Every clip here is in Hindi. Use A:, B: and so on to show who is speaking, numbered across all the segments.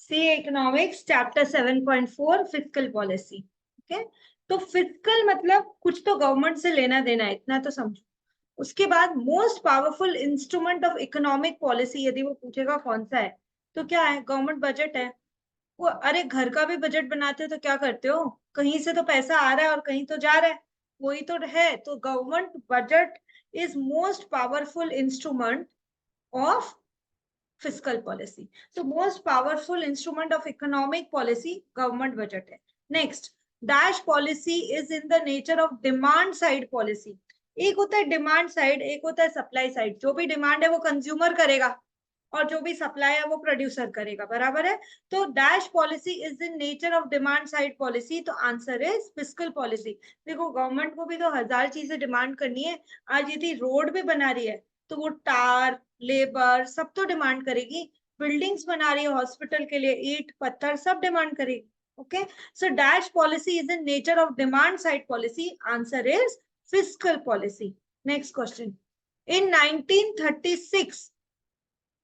A: सी economics chapter 7.4 fiscal policy. Okay, तो फिस्कल मतलब कुछ तो गवर्नमेंट से लेना देना है, इतना तो समझो। उसके बाद most powerful instrument of economic policy यदि वो पूछेगा कौन सा है, तो क्या है? गवर्नमेंट बजट है। वो अरे घर का भी बजट बनाते हो तो क्या करते हो? कहीं से तो पैसा आ रहा है और कहीं तो जा रहा है, वही तो है। तो government budget is most powerful instrument of fiscal policy. So most powerful instrument of economic policy government budget है। Next, dash policy is in the nature of demand side policy। एक होता है डिमांड साइड, एक होता है सप्लाई साइड। जो भी डिमांड है वो कंज्यूमर करेगा और जो भी सप्लाई है वो प्रोड्यूसर करेगा, बराबर है। तो dash policy is in nature of demand side policy, तो आंसर इज फिस्कल पॉलिसी। देखो गवर्नमेंट को भी तो हजार चीजें डिमांड करनी है। आज यदि रोड भी बना रही है तो वो टार, लेबर सब तो डिमांड करेगी। बिल्डिंग्स बना रही है हॉस्पिटल के लिए, ईंट पत्थर सब डिमांड करेगी। Okay, so dash policy is in nature of demand side policy, answer is fiscal policy. Next question, in 1936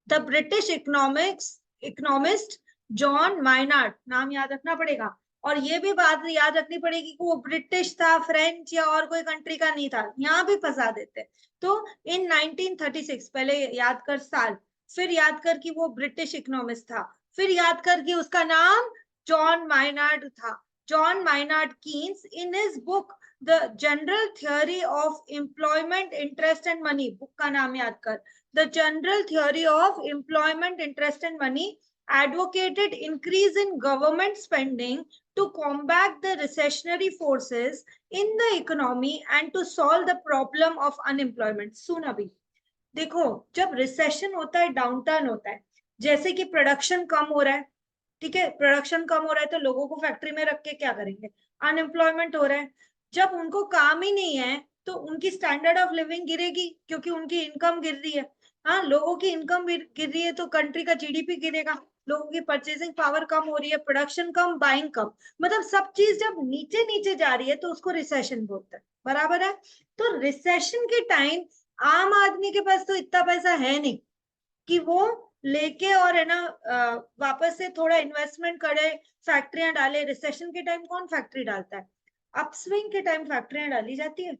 A: the British economist John Maynard, नाम याद रखना पड़ेगा, और ये भी बात याद रखनी पड़ेगी कि वो ब्रिटिश था, फ्रेंच या और कोई कंट्री का नहीं था, यहाँ भी फंसा देते। तो इन 1936, पहले याद कर साल, फिर याद कर कि वो ब्रिटिश इकोनॉमिस्ट था, फिर याद कर कि उसका नाम जॉन माइनार्ड था। John Maynard Keynes in his book the general theory of employment interest and money, book का नाम याद कर, the general theory of employment interest and money advocated increase in government spending to combat the recessionary forces in the economy and to solve the problem of unemployment। सुन अभी, देखो जब रिसेशन होता है, डाउनटर्न होता है, जैसे कि प्रोडक्शन कम हो रहा है, ठीक है, प्रोडक्शन कम हो रहा है तो लोगों को फैक्ट्री में रख के क्या करेंगे? अनएम्प्लॉयमेंट हो रहा है। जब उनको काम ही नहीं है तो उनकी स्टैंडर्ड ऑफ लिविंग गिरेगी, क्योंकि उनकी इनकम गिर रही है। हाँ, लोगों की इनकम गिर रही है तो कंट्री का जीडीपी गिरेगा। लोगों की परचेसिंग पावर कम हो रही है, प्रोडक्शन कम, बाइंग कम, मतलब सब चीज जब नीचे नीचे जा रही है तो उसको रिसेशन बोलते हैं, बराबर है। तो रिसेशन के टाइम आम आदमी के पास तो इतना पैसा है नहीं कि वो लेके और है ना वापस से थोड़ा इन्वेस्टमेंट करे, फैक्ट्रियां डाले। रिसेशन के टाइम कौन फैक्ट्री डालता है? अपस्विंग के टाइम फैक्ट्रियां डाली जाती है,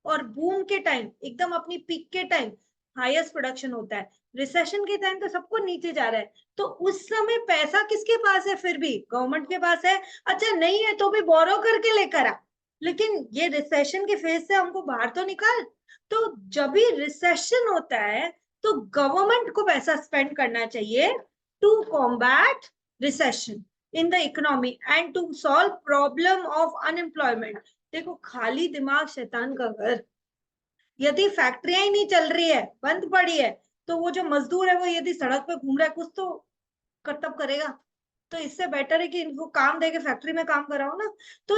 A: और बूम के टाइम, एकदम अपनी पीक के टाइम हाईएस्ट प्रोडक्शन होता है। रिसेशन के टाइम तो सबको नीचे जा रहा है, तो उस समय पैसा किसके पास है? फिर भी गवर्नमेंट के पास है। अच्छा नहीं है तो भी बोरो करके लेकर आ, लेकिन ये रिसेशन के फेज से हमको बाहर तो निकाल। तो जब भी रिसेशन होता है तो गवर्नमेंट को पैसा स्पेंड करना चाहिए to combat recession in the economy and to solve problem of unemployment. देखो खाली दिमाग शैतान का घर। यदि फैक्ट्रियां ही नहीं चल रही है, बंद पड़ी है, तो वो जो मजदूर है वो यदि सड़क पे घूम रहा है, कुछ तो कर्तव्य करेगा। तो इससे बेटर है कि इनको काम देके फैक्ट्री में काम कराओ ना। तो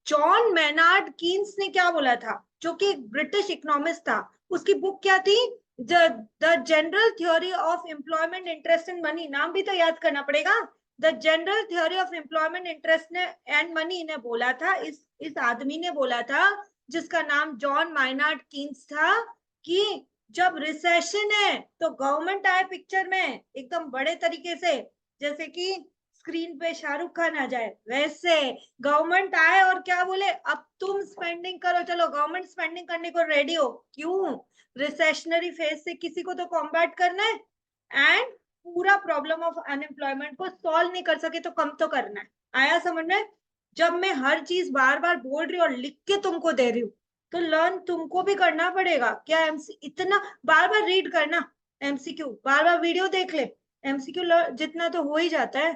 A: जॉन मैनार्ड कीन्स ने क्या बोला था, जो कि एक ब्रिटिश इकोनॉमिस्ट था, उसकी बुक क्या थी? The general theory of employment interest and money, नाम भी तो याद करना पड़ेगा। The general theory of employment interest and money ने बोला था, इस आदमी ने बोला था जिसका नाम जॉन माइनार्ड कीन्स था, कि जब रिसेशन है तो गवर्नमेंट आए पिक्चर में एकदम बड़े तरीके से, जैसे कि स्क्रीन पे शाहरुख खान आ जाए वैसे गवर्नमेंट आए और क्या बोले, अब तुम स्पेंडिंग करो, चलो गवर्नमेंट स्पेंडिंग करने को रेडी हो। क्यों? रिसेशनरी फेज से किसी को तो कॉम्बैट करना है, एंड पूरा प्रॉब्लम ऑफ अनएम्प्लॉयमेंट को सॉल्व नहीं कर सके तो कम तो करना है। आया समझ में? जब मैं हर चीज बार बार बोल रही हूँ और लिख के तुमको दे रही हूँ, तो लर्न तुमको भी करना पड़ेगा। क्या एमसी इतना बार बार रीड करना, एमसीक्यू बार बार वीडियो देख ले, एमसीक्यू जितना तो हो ही जाता है।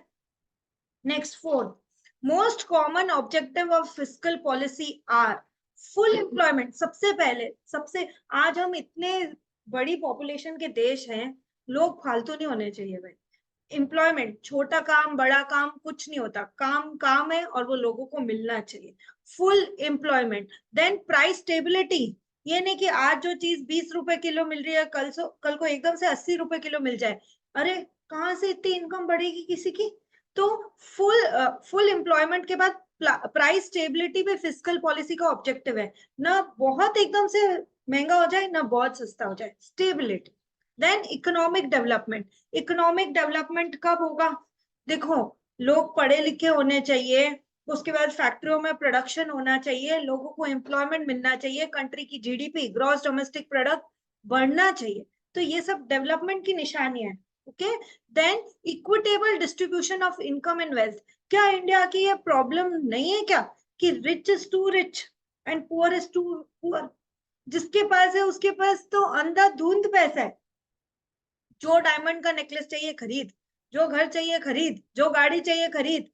A: Next, fourth most common objective of fiscal policy are full employment. सबसे पहले, सबसे, आज हम इतने बड़ी पॉपुलेशन के देश हैं, लोग फालतू नहीं होने चाहिए भाई। एम्प्लॉयमेंट, छोटा काम बड़ा काम कुछ नहीं होता, काम काम है और वो लोगों को मिलना चाहिए। Full employment, then price stability, ये नहीं कि आज जो चीज 20 रुपए किलो मिल रही है कल को एकदम से 80 रुपए किलो मिल जाए। अरे कहाँ से इतनी इनकम बढ़ेगी किसी की? तो फुल एम्प्लॉयमेंट के बाद प्राइस स्टेबिलिटी भी फिस्कल पॉलिसी का ऑब्जेक्टिव है। ना बहुत एकदम से महंगा हो जाए ना बहुत सस्ता हो जाए, stability. Then economic development, economic development कब होगा? देखो, लोग पढ़े लिखे होने चाहिए, उसके बाद फैक्ट्रियों में प्रोडक्शन होना चाहिए, लोगों को एम्प्लॉयमेंट मिलना चाहिए, कंट्री की जीडीपी ग्रॉस डोमेस्टिक प्रोडक्ट बढ़ना चाहिए। तो ये सब डेवलपमेंट की निशानियां हैं। Okay, then equitable distribution of income and wealth. क्या इंडिया की ये प्रॉब्लम नहीं है क्या कि rich is too rich and poor is too poor? जिसके पास है उसके पास तो अंधाधुंध पैसा है। जो डायमंड का नेकलेस चाहिए खरीद, जो घर चाहिए खरीद, जो गाड़ी चाहिए खरीद,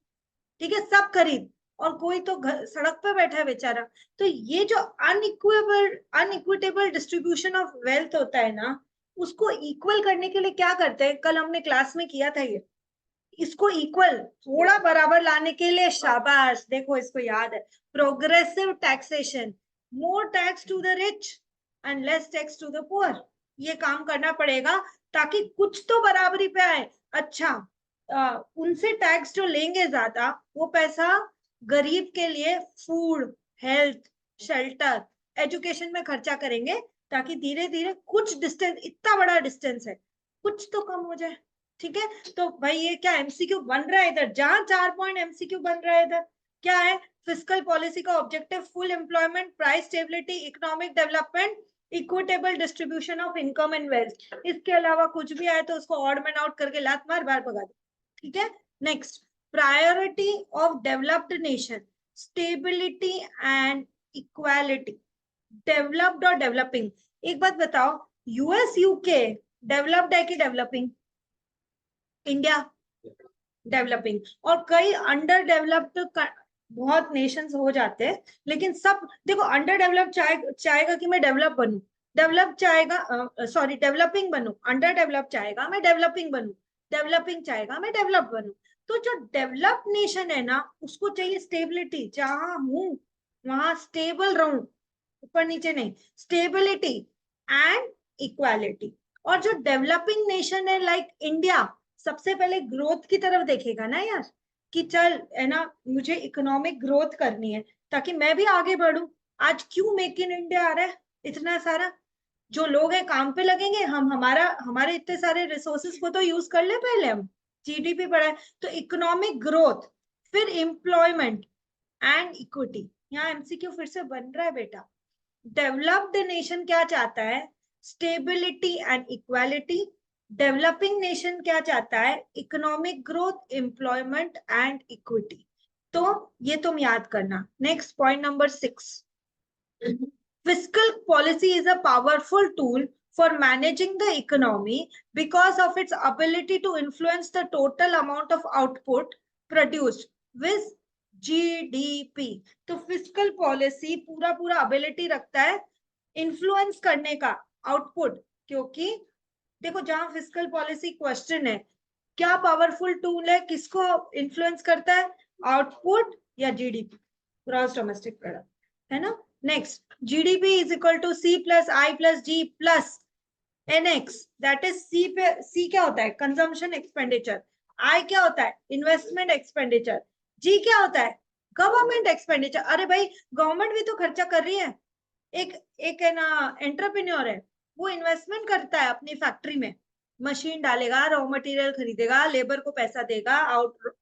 A: ठीक है, सब खरीद। और कोई तो सड़क पे बैठा है बेचारा। तो ये जो अनइक्विटेबल डिस्ट्रीब्यूशन ऑफ वेल्थ होता है ना, उसको इक्वल करने के लिए क्या करते हैं, कल हमने क्लास में किया था ये, इसको इक्वल थोड़ा बराबर लाने के लिए, शाबाश, देखो इसको याद है, progressive taxation, more tax to the rich and less tax to the poor. ये काम करना पड़ेगा ताकि कुछ तो बराबरी पे आए। अच्छा, उनसे टैक्स जो लेंगे ज्यादा, वो पैसा गरीब के लिए फूड, हेल्थ, शेल्टर, एजुकेशन में खर्चा करेंगे, ताकि धीरे धीरे कुछ डिस्टेंस, इतना बड़ा डिस्टेंस है, कुछ तो कम हो जाए। ठीक है, तो भाई ये क्या एमसीक्यू बन रहा है इधर, जहां 4 पॉइंट एमसीक्यू बन रहा है इधर क्या है, फिस्कल पॉलिसी का objective full employment, price stability, economic development, equitable distribution of income and wealth. इसके अलावा कुछ भी आए तो उसको ऑड मैन आउट करके लात मार बाहर भगा दे। ठीक है, next, priority of developed nation, stability and equality. Developed और डेवलपिंग, एक बात बताओ, यूएस यूके डेवलप्ड है कि डेवलपिंग? India developing. और कई अंडर डेवलप्ड बहुत नेशंस हो जाते हैं, लेकिन सब देखो, अंडर डेवलप चाहेगा कि मैं डेवलप बनूं, डेवलप चाहेगा, सॉरी, डेवलपिंग बनूं, अंडर डेवलप चाहेगा मैं डेवलपिंग बनूं, डेवलपिंग चाहेगा मैं डेवलप बनूं। तो जो डेवलप नेशन है ना, उसको चाहिए स्टेबिलिटी, जहां हूं वहां स्टेबल रहूं, ऊपर नीचे नहीं, स्टेबिलिटी एंड इक्वालिटी। और जो डेवलपिंग नेशन है लाइक इंडिया, सबसे पहले ग्रोथ की तरफ देखेगा ना यार, कि चल है ना, मुझे इकोनॉमिक ग्रोथ करनी है ताकि मैं भी आगे बढ़ूं। आज क्यों मेक इन इंडिया आ रहा है इतना सारा? जो लोग हैं काम पे लगेंगे, हम हमारे इतने सारे रिसोर्सेस को तो यूज कर ले पहले हम, जीडीपी बढ़ाए। तो इकोनॉमिक ग्रोथ, फिर एम्प्लॉयमेंट एंड इक्विटी। यहाँ एमसीक्यू फिर से बन रहा है बेटा। डेवलप्ड नेशन क्या चाहता है, stability and equality. Developing nation क्या चाहता है, economic growth, employment and equity. तो ये तुम याद करना। Next point number 6, fiscal policy is a powerful tool for managing the economy because of its ability to influence the total amount of output produced with GDP. तो फिस्कल पॉलिसी पूरा पूरा एबिलिटी रखता है इन्फ्लुएंस करने का आउटपुट, क्योंकि देखो, जहां फिस्कल पॉलिसी क्वेश्चन है, क्या पावरफुल टूल है, किसको इन्फ्लुएंस करता है, आउटपुट या जीडीपी, ग्रॉस डोमेस्टिक प्रोडक्ट, है no. Next, GDP is equal to C plus I plus G plus NX, that is C पे, सी क्या होता है, कंजम्पशन एक्सपेंडिचर, आई क्या होता है, इन्वेस्टमेंट एक्सपेंडिचर, जी क्या होता है, गवर्नमेंट एक्सपेंडिचर। अरे भाई, गवर्नमेंट भी तो खर्चा कर रही है। एक एक है ना, एंटरप्रेन्योर है, वो इन्वेस्टमेंट करता है अपनी फैक्ट्री में, मशीन डालेगा, रॉ मटेरियल खरीदेगा, लेबर को पैसा देगा,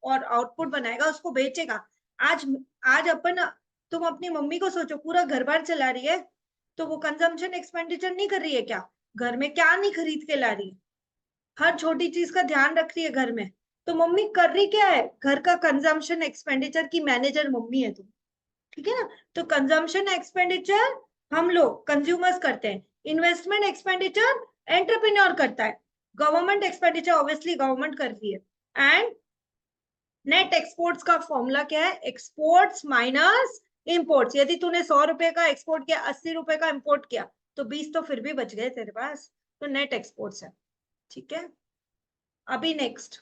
A: और आउटपुट बनाएगा, उसको बेचेगा। आज आज अपन, तुम अपनी मम्मी को सोचो, पूरा घर बार चला रही है, तो वो कंजम्पशन एक्सपेंडिचर नहीं कर रही है क्या? घर में क्या नहीं खरीद के ला रही है, हर छोटी चीज का ध्यान रख रही है घर में। तो मम्मी कर रही क्या है, घर का कंजम्पशन एक्सपेंडिचर की मैनेजर मम्मी है तुम। ठीक है ना। तो कंजम्पशन एक्सपेंडिचर हम लोग कंज्यूमर्स करते हैं, इन्वेस्टमेंट एक्सपेंडिचर एंटरप्रेन्योर करता है, गवर्नमेंट एक्सपेंडिचर ऑब्वियसली गवर्नमेंट कर रही है। एंड नेट एक्सपोर्ट्स का फॉर्मूला क्या है, एक्सपोर्ट्स माइनस इंपोर्ट्स। यदि तूने 100 रुपए का एक्सपोर्ट किया, 80 रुपए का इंपोर्ट किया, तो 20 तो फिर भी बच गए तेरे पास, तो नेट एक्सपोर्ट्स है। ठीक है, अभी नेक्स्ट,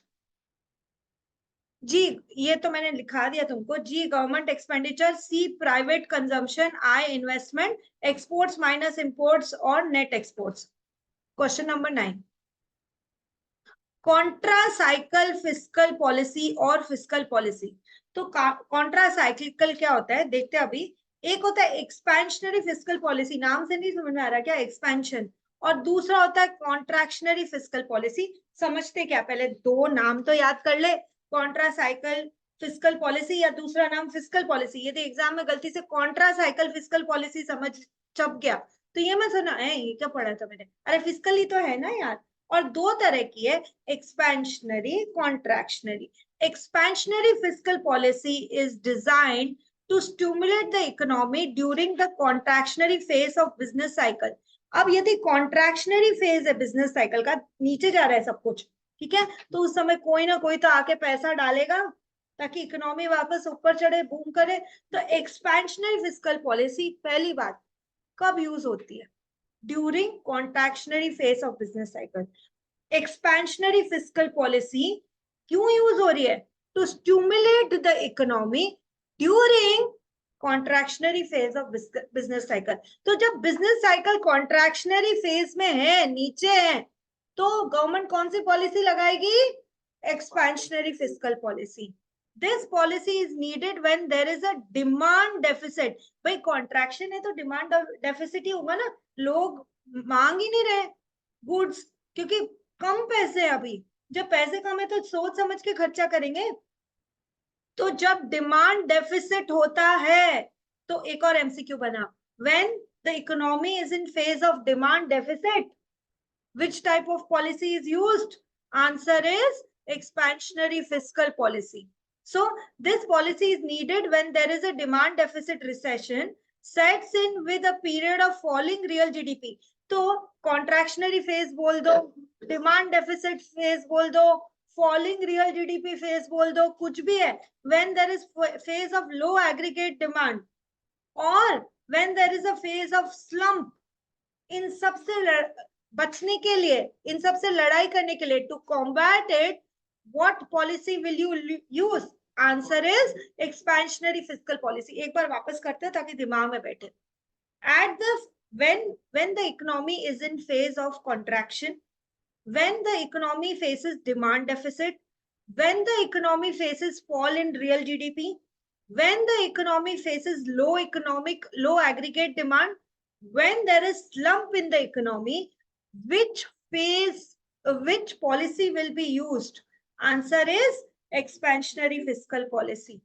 A: जी, ये तो मैंने लिखा दिया तुमको, G government expenditure, C private consumption, I investment, exports minus imports और net exports. Question number 9, contracyclical fiscal policy और फिस्कल पॉलिसी। तो कॉन्ट्रासाइक्लिकल क्या होता है, देखते हैं अभी। एक होता है एक्सपेंशनरी फिस्कल पॉलिसी, नाम से नहीं समझ में आ रहा क्या, एक्सपेंशन। और दूसरा होता है कॉन्ट्रैक्शनरी फिस्कल पॉलिसी। समझते क्या, पहले दो नाम तो याद कर ले, कॉन्ट्रा साइकिल फिस्कल पॉलिसी या दूसरा नाम फिस्कल पॉलिसी। यदि एग्जाम में गलती से कॉन्ट्रा साइकिल फिस्कल पॉलिसी समझ छप गया तो ये मत सुना है ये क्या पढ़ा था मैंने, अरे फिस्कल ही तो है ना यार। और दो तरह की है, expansionary contractionary. Expansionary fiscal policy is designed to stimulate the economy during the contractionary phase of business cycle। अब यदि कॉन्ट्रैक्शनरी फेज है बिजनेस साइकिल का, नीचे जा रहा है सब कुछ, ठीक है, तो उस समय कोई ना कोई तो आके पैसा डालेगा ताकि इकोनॉमी वापस ऊपर चढ़े, बूम करे। तो एक्सपेंशनरी फिस्कल पॉलिसी पहली बात कब यूज होती है? During contractionary phase of business cycle. Expansionary fiscal policy क्यों यूज हो रही है? To stimulate the economy during contractionary phase of business cycle. तो जब बिजनेस साइकिल कॉन्ट्रैक्शनरी फेज में है, नीचे है, तो गवर्नमेंट कौन सी पॉलिसी लगाएगी? Expansionary fiscal policy. This policy is needed when there is a demand deficit. भाई कॉन्ट्रैक्शन है तो डिमांड डेफिसिट ही होगा ना, लोग मांग ही नहीं रहे गुड्स, क्योंकि कम पैसे हैं अभी। जब पैसे कम है तो सोच समझ के खर्चा करेंगे। तो जब डिमांड डेफिसिट होता है तो एक और एमसीक्यू बना, when the economy is in phase of demand deficit which type of policy is used? Answer is expansionary fiscal policy. So this policy is needed when there is a demand deficit recession sets in with a period of falling real GDP। तो contractionary phase बोल दो, demand deficit phase बोल दो, falling real GDP phase बोल दो, कुछ भी है, when there is phase of low aggregate demand or when there is a phase of slump, इन सबसे बचने के लिए, इन सबसे लड़ाई करने के लिए, to combat it, what policy will you use? Answer is expansionary fiscal policy. एक बार वापस करते हैं ताकि दिमाग में बैठे। At the when the economy is in phase of contraction, when the economy faces demand deficit, when the economy faces fall in real GDP, when the economy faces low aggregate demand, when there is slump in the economy, which which policy will be used? Answer is expansionary fiscal policy.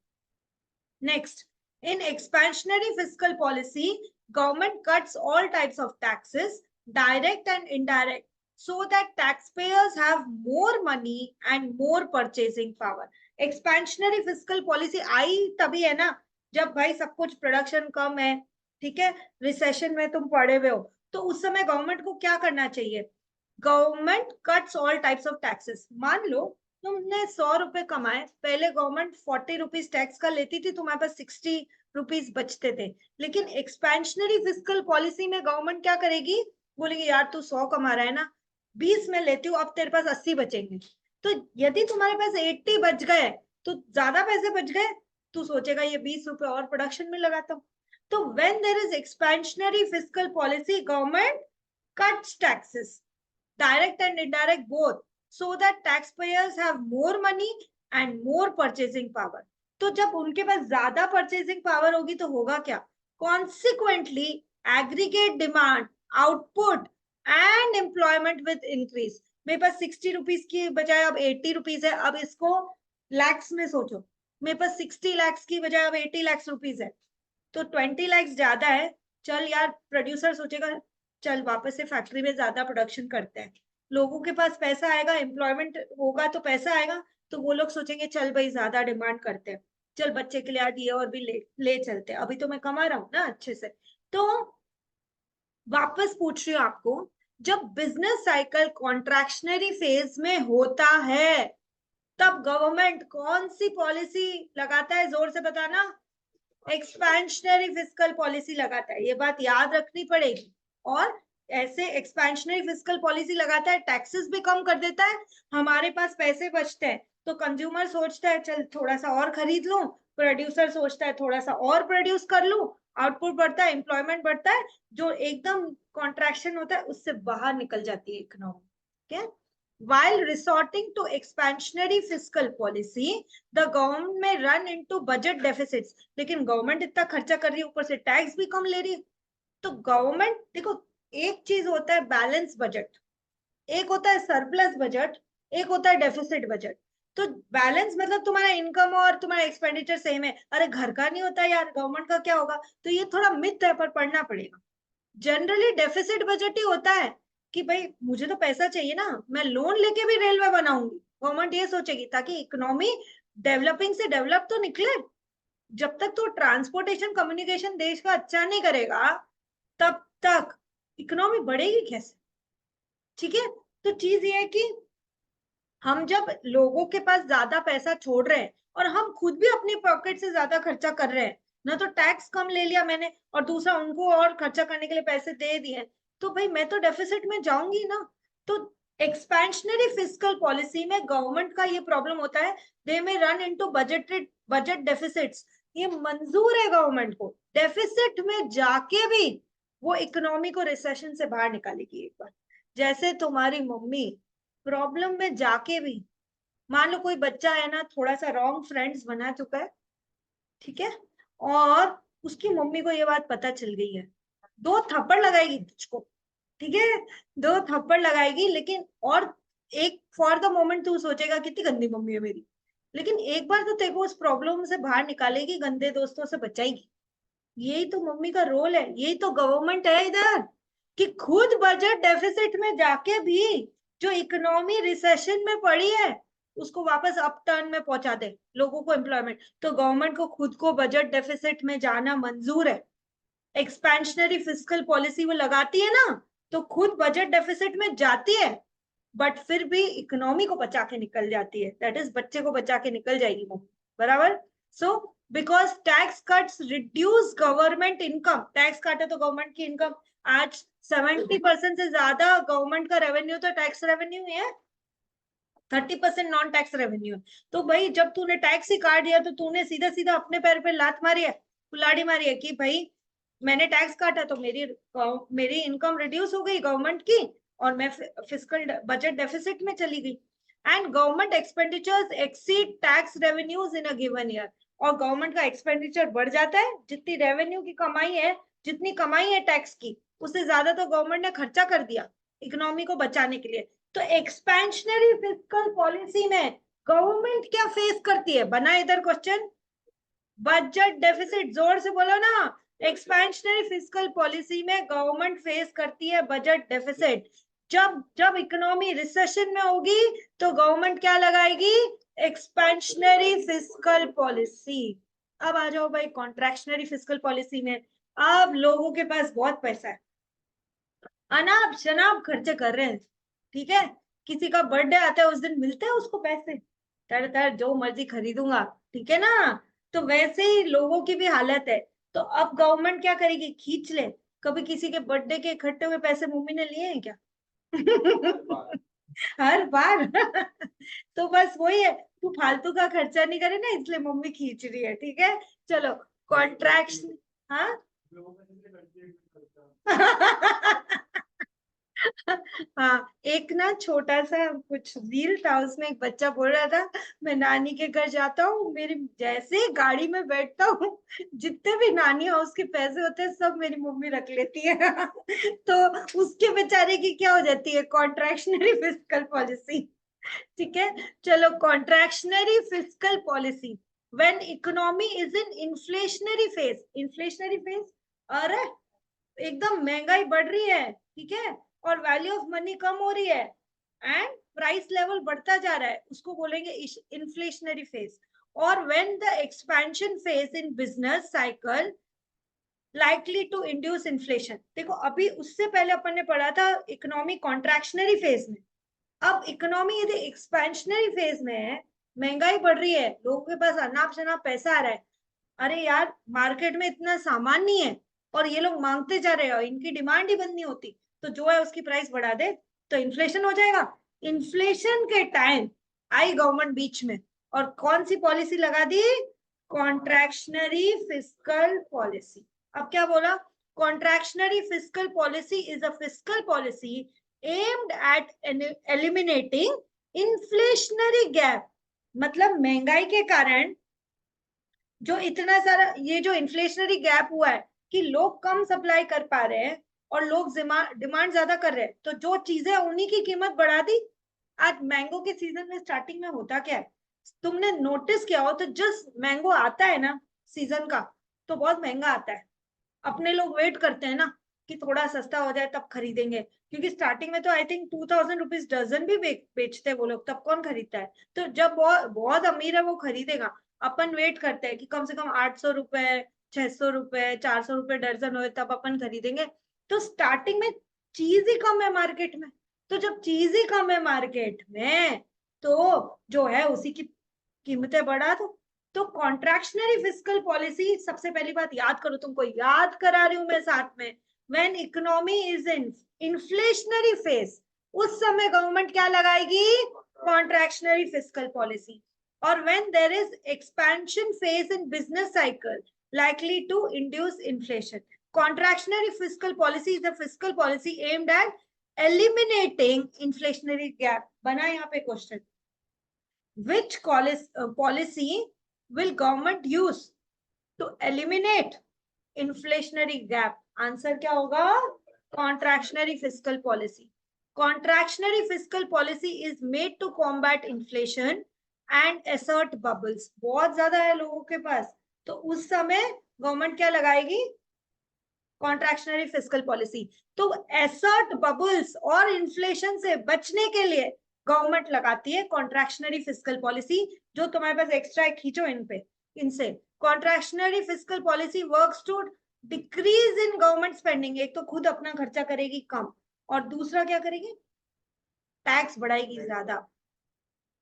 A: Next, in expansionary fiscal policy, government cuts all types of taxes, direct and indirect, so that taxpayers have more money and more purchasing power। expansionary fiscal policy आई तभी है ना जब भाई सब कुछ प्रोडक्शन कम है, ठीक है, रिसेशन में तुम पड़े हुए हो, तो उस समय गवर्नमेंट को क्या करना चाहिए? Government cuts all types of taxes. मान लो तुमने 100 रुपए कमाए, पहले गवर्नमेंट 40 रुपीज टैक्स का लेती थी, तुम्हारे पास 60 रुपीज बचते थे। लेकिन एक्सपेंशनरी फिस्कल पॉलिसी में गवर्नमेंट क्या करेगी? बोलेगी यार तू 100 कमा रहा है ना, 20 में लेती हूँ, अब तेरे पास 80 बचेंगे। तो यदि तुम्हारे पास 80 बच गए तो ज्यादा पैसे बच गए, तू सोचेगा ये 20 रुपए और प्रोडक्शन में लगाता हूँ। तो when there is expansionary fiscal policy, government cuts taxes, direct and indirect both, so that taxpayers have more money and more purchasing power। तो जब उनके पास ज्यादा परचेसिंग पावर होगी तो होगा क्या? Consequently aggregate demand, output and employment with increase. मेरे पास 60 रुपीज की बजाय अब 80 रुपीज है, अब इसको लैक्स में सोचो, मेरे पास 60 लैक्स की बजाय अब 80 लैक्स रुपीज है, तो 20 लैक्स ज्यादा है। चल यार प्रोड्यूसर सोचेगा चल वापस से फैक्ट्री में ज्यादा प्रोडक्शन करते हैं, लोगों के पास पैसा आएगा, एम्प्लॉयमेंट होगा तो पैसा आएगा, तो वो लोग सोचेंगे चल भाई ज्यादा डिमांड करते हैं, चल बच्चे के लिए आज ये और भी ले चलते हैं, अभी तो मैं कमा रहा हूँ ना अच्छे से। तो वापस पूछ रही हूँ आपको, जब बिजनेस साइकिल कॉन्ट्रैक्शनरी फेज में होता है तब गवर्नमेंट कौन सी पॉलिसी लगाता है? जोर से बताना। एक्सपेंशनरी फिस्कल पॉलिसी लगाता है, ये बात याद रखनी पड़ेगी। और ऐसे एक्सपेंशनरी फिस्कल पॉलिसी लगाता है, टैक्सेस भी कम कर देता है, हमारे पास पैसे बचते हैं, तो कंज्यूमर सोचता है चल थोड़ा सा और खरीद लूं, प्रोड्यूसर सोचता है थोड़ा सा और प्रोड्यूस कर लूं, आउटपुट बढ़ता है, एम्प्लॉयमेंट बढ़ता है, जो एकदम कॉन्ट्रैक्शन होता है उससे बाहर निकल जाती है इकोनॉमी। ठीक है, while resorting to expansionary fiscal policy, the government may run into budget deficits। लेकिन गवर्नमेंट इतना खर्चा कर रही है, ऊपर से टैक्स भी कम ले रही है, तो गवर्नमेंट देखो, एक चीज होता है बैलेंस बजट, एक होता है सरप्लस बजट, एक होता है डेफिसिट बजट। तो बैलेंस मतलब तुम्हारा इनकम और तुम्हारा एक्सपेंडिचर सेम है। अरे घर का नहीं होता यार, गवर्नमेंट का क्या होगा? तो ये थोड़ा मिथ है, पर पढ़ना पड़ेगा। जनरली डेफिसिट बजट ही होता है कि भाई मुझे तो पैसा चाहिए ना, मैं लोन लेके भी रेलवे बनाऊंगी। गवर्नमेंट ये सोचेगी ताकि इकोनॉमी डेवलपिंग से डेवलप तो निकले। जब तक तो ट्रांसपोर्टेशन कम्युनिकेशन देश का अच्छा नहीं करेगा, तब तक इकोनॉमी बढ़ेगी कैसे? ठीक है। तो चीज ये है कि हम जब लोगों के पास ज्यादा पैसा छोड़ रहे हैं और हम खुद भी अपनी पॉकेट से ज्यादा खर्चा कर रहे हैं ना, तो टैक्स कम ले लिया मैंने और दूसरा उनको और खर्चा करने के लिए पैसे दे दिए, तो भाई मैं तो डेफिसिट में जाऊंगी ना। तो एक्सपेंशनरी फिस्कल पॉलिसी में गवर्नमेंट का ये प्रॉब्लम होता है, दे में रन इनटू बजट डेफिसिट्स। ये मंजूर है गवर्नमेंट को, डेफिसिट में जाके भी वो इकोनॉमी को रिसेशन से बाहर निकालेगी एक बार। जैसे तुम्हारी मम्मी प्रॉब्लम में जाके भी, मान लो कोई बच्चा है ना, थोड़ा सा रॉन्ग फ्रेंड्स बना चुका है, ठीक है, और उसकी मम्मी को ये बात पता चल गई है, 2 थप्पड़ लगाएगी तुझको, ठीक है, 2 थप्पड़ लगाएगी। लेकिन और एक फॉर द मोमेंट तू सोचेगा कितनी गंदी मम्मी है मेरी, लेकिन एक बार तो तेरे को उस प्रॉब्लम से बाहर निकालेगी, गंदे दोस्तों से बचाएगी। यही तो मम्मी का रोल है, यही तो गवर्नमेंट है इधर, कि खुद बजट डेफिसिट में जाके भी जो इकोनॉमी रिसेशन में पड़ी है उसको वापस अप टर्न में पहुंचा दे, लोगों को एम्प्लॉयमेंट। तो गवर्नमेंट को खुद को बजट डेफिसिट में जाना मंजूर है। एक्सपेंशनरी फिस्कल पॉलिसी वो लगाती है ना, तो खुद बजट डेफिसिट में जाती है, बट फिर भी इकोनॉमी को बचा के निकल जाती है, दैट इज बच्चे को बचा के निकल जाएगी वो, बराबर। So because tax cuts reduce government income, tax काटे तो गवर्नमेंट की इनकम, आज 70% से ज्यादा गवर्नमेंट का रेवेन्यू तो टैक्स रेवेन्यू है, 30% नॉन टैक्स रेवेन्यू। तो भाई जब तूने टैक्स ही काट दिया तो तूने सीधा सीधा अपने पैर पे लात मारी है, कुल्हाड़ी मारी है कि भाई मैंने टैक्स काटा तो मेरी इनकम रिड्यूस हो गई गवर्नमेंट की, और मैं फिस्कल बजट डेफिसिट में चली गई। And government expenditures exceed tax revenues in a given year. और गवर्नमेंट का एक्सपेंडिचर बढ़ जाता है, जितनी रेवेन्यू की कमाई है, जितनी कमाई है टैक्स की, उससे ज्यादा तो गवर्नमेंट ने खर्चा कर दिया इकोनॉमी को बचाने के लिए। तो एक्सपेंशनरी फिस्कल पॉलिसी में गवर्नमेंट क्या फेस करती है, बना इधर क्वेश्चन, बजट डेफिसिट, जोर से बोलो ना। एक्सपेंशनरी फिस्कल पॉलिसी में गवर्नमेंट फेस करती है बजट डेफिसिट। जब जब इकोनॉमी रिसेशन में होगी तो गवर्नमेंट क्या लगाएगी, एक्सपेंशनरी फिस्कल पॉलिसी। अब आ जाओ भाई कॉन्ट्रैक्शनरी फिस्कल पॉलिसी में। अब लोगों के पास बहुत पैसा है, अनाप शनाप खर्चे कर रहे हैं, ठीक है, किसी का बर्थडे आता है उस दिन मिलते हैं उसको पैसे, तर तर जो मर्जी खरीदूंगा, ठीक है ना। तो वैसे ही लोगों की भी हालत है। तो अब गवर्नमेंट क्या करेगी, खींच ले। कभी किसी के बर्थडे के इकट्ठे हुए पैसे मम्मी ने लिए हैं क्या? हर बार। तो बस वही है, तू फालतू का खर्चा नहीं करे ना, इसलिए मम्मी खींच रही है, ठीक है। चलो कॉन्ट्रैक्शन, हाँ। हाँ, एक ना छोटा सा कुछ रील था, उसमें एक बच्चा बोल रहा था, मैं नानी के घर जाता हूँ, मेरी जैसे ही गाड़ी में बैठता हूँ, जितने भी नानी हाउस के पैसे होते हैं सब मेरी मम्मी रख लेती है। तो उसके बेचारे की क्या हो जाती है, कॉन्ट्रैक्शनरी फिस्कल पॉलिसी। ठीक है। चलो contractionary fiscal policy when economy is in inflationary phase, inflationary phase, अरे एकदम महंगाई बढ़ रही है, ठीक है, और वैल्यू ऑफ मनी कम हो रही है एंड प्राइस लेवल बढ़ता जा रहा है, उसको बोलेंगे इन्फ्लेशनरी फेज। और when the expansion phase in business cycle likely to induce inflation. देखो अभी उससे पहले अपन ने पढ़ा था इकोनॉमी कॉन्ट्रैक्शनरी फेज में, अब इकोनॉमी यदि एक्सपेंशनरी फेज में है, महंगाई बढ़ रही है, लोगों के पास अनाप शनाप पैसा आ रहा है, अरे यार मार्केट में इतना सामान नहीं है और ये लोग मांगते जा रहे हैं और इनकी डिमांड ही बंद नहीं होती, तो जो है उसकी प्राइस बढ़ा दे तो इन्फ्लेशन हो जाएगा। इन्फ्लेशन के टाइम आई गवर्नमेंट बीच में और कौन सी पॉलिसी लगा दी, कॉन्ट्रैक्शनरी फिस्कल पॉलिसी। अब क्या बोला, contractionary fiscal policy is a fiscal policy aimed at eliminating inflationary gap. मतलब महंगाई के कारण जो इतना सारा ये जो इन्फ्लेशनरी गैप हुआ है कि लोग कम सप्लाई कर पा रहे हैं और लोग डिमांड ज्यादा कर रहे हैं, तो जो चीजें उन्हीं की कीमत बढ़ा दी। आज मैंगो के सीजन में स्टार्टिंग में होता क्या है, तुमने नोटिस किया हो तो जस्ट मैंगो आता है ना सीजन का, तो बहुत महंगा आता है। अपने लोग वेट करते हैं ना कि थोड़ा सस्ता हो जाए तब खरीदेंगे, क्योंकि स्टार्टिंग में तो आई थिंक 2000 रुपीज डजन भी बेचते हैं वो लोग, तब कौन खरीदता है। तो जब बहुत बहुत अमीर है वो खरीदेगा, अपन वेट करते हैं कि कम से कम 800 रुपए, 600 रुपए, 400 रुपए दर्जन हो तब अपन खरीदेंगे। तो स्टार्टिंग में चीज ही कम है मार्केट में, तो जब चीज ही कम है मार्केट में तो जो है उसी की कीमतें बढ़ा दो। तो कॉन्ट्रैक्शनरी फिस्कल पॉलिसी, सबसे पहली बात याद करो, तुमको याद करा रही हूं मैं साथ में, when economy is in inflationary phase, उस समय गवर्नमेंट क्या लगाएगी, कॉन्ट्रैक्शनरी फिस्कल पॉलिसी। और when there is expansion phase in business cycle likely to induce inflation. Contractionary fiscal policy is a fiscal policy aimed at eliminating inflationary gap. बना यहाँ पे question, which policy will government use to eliminate inflationary gap? Answer क्या होगा, contractionary fiscal policy. Contractionary fiscal policy is made to combat inflation and assert bubbles. बहुत ज्यादा है लोगों के पास, तो उस समय गवर्नमेंट क्या लगाएगी, कॉन्ट्रैक्शनरी फिस्कल पॉलिसी। तो एसर्ट बबल्स और इन्फ्लेशन से बचने के लिए गवर्नमेंट लगाती है कॉन्ट्रैक्शनरी फिस्कल पॉलिसी। जो तुम्हारे पास एक्स्ट्रा खींचो इन पे, इनसे contractionary fiscal policy works to decrease in government spending. एक तो खुद अपना खर्चा करेगी कम, और दूसरा क्या करेगी, टैक्स बढ़ाएगी ज्यादा।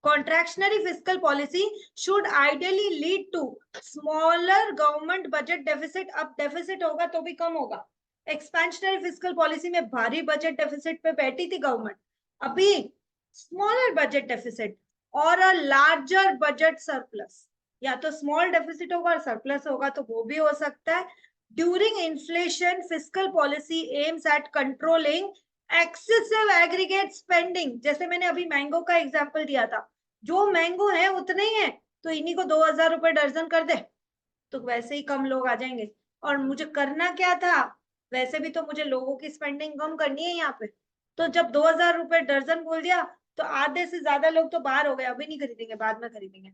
A: Contractionary fiscal policy should ideally lead to smaller government budget deficit. अब deficit होगा तो भी कम होगा। Expansionary fiscal policy में भारी budget deficit पे बैठी थी गवर्नमेंट, अभी smaller budget deficit और a larger budget surplus, या तो small deficit होगा और surplus होगा तो वो भी हो सकता है। During inflation, fiscal policy aims at controlling excessive aggregate spending. जैसे मैंने अभी मैंगो का एग्जांपल दिया था, जो मैंगो है उतने ही है, तो इन्हीं को 2000 रुपए दर्जन कर दे तो वैसे ही कम लोग आ जाएंगे। और मुझे करना क्या था, वैसे भी तो मुझे लोगों की स्पेंडिंग कम करनी है यहाँ पे, तो जब 2000 रुपए दर्जन बोल दिया तो आधे से ज्यादा लोग तो बाहर हो गए, अभी नहीं खरीदेंगे, बाद में खरीदेंगे।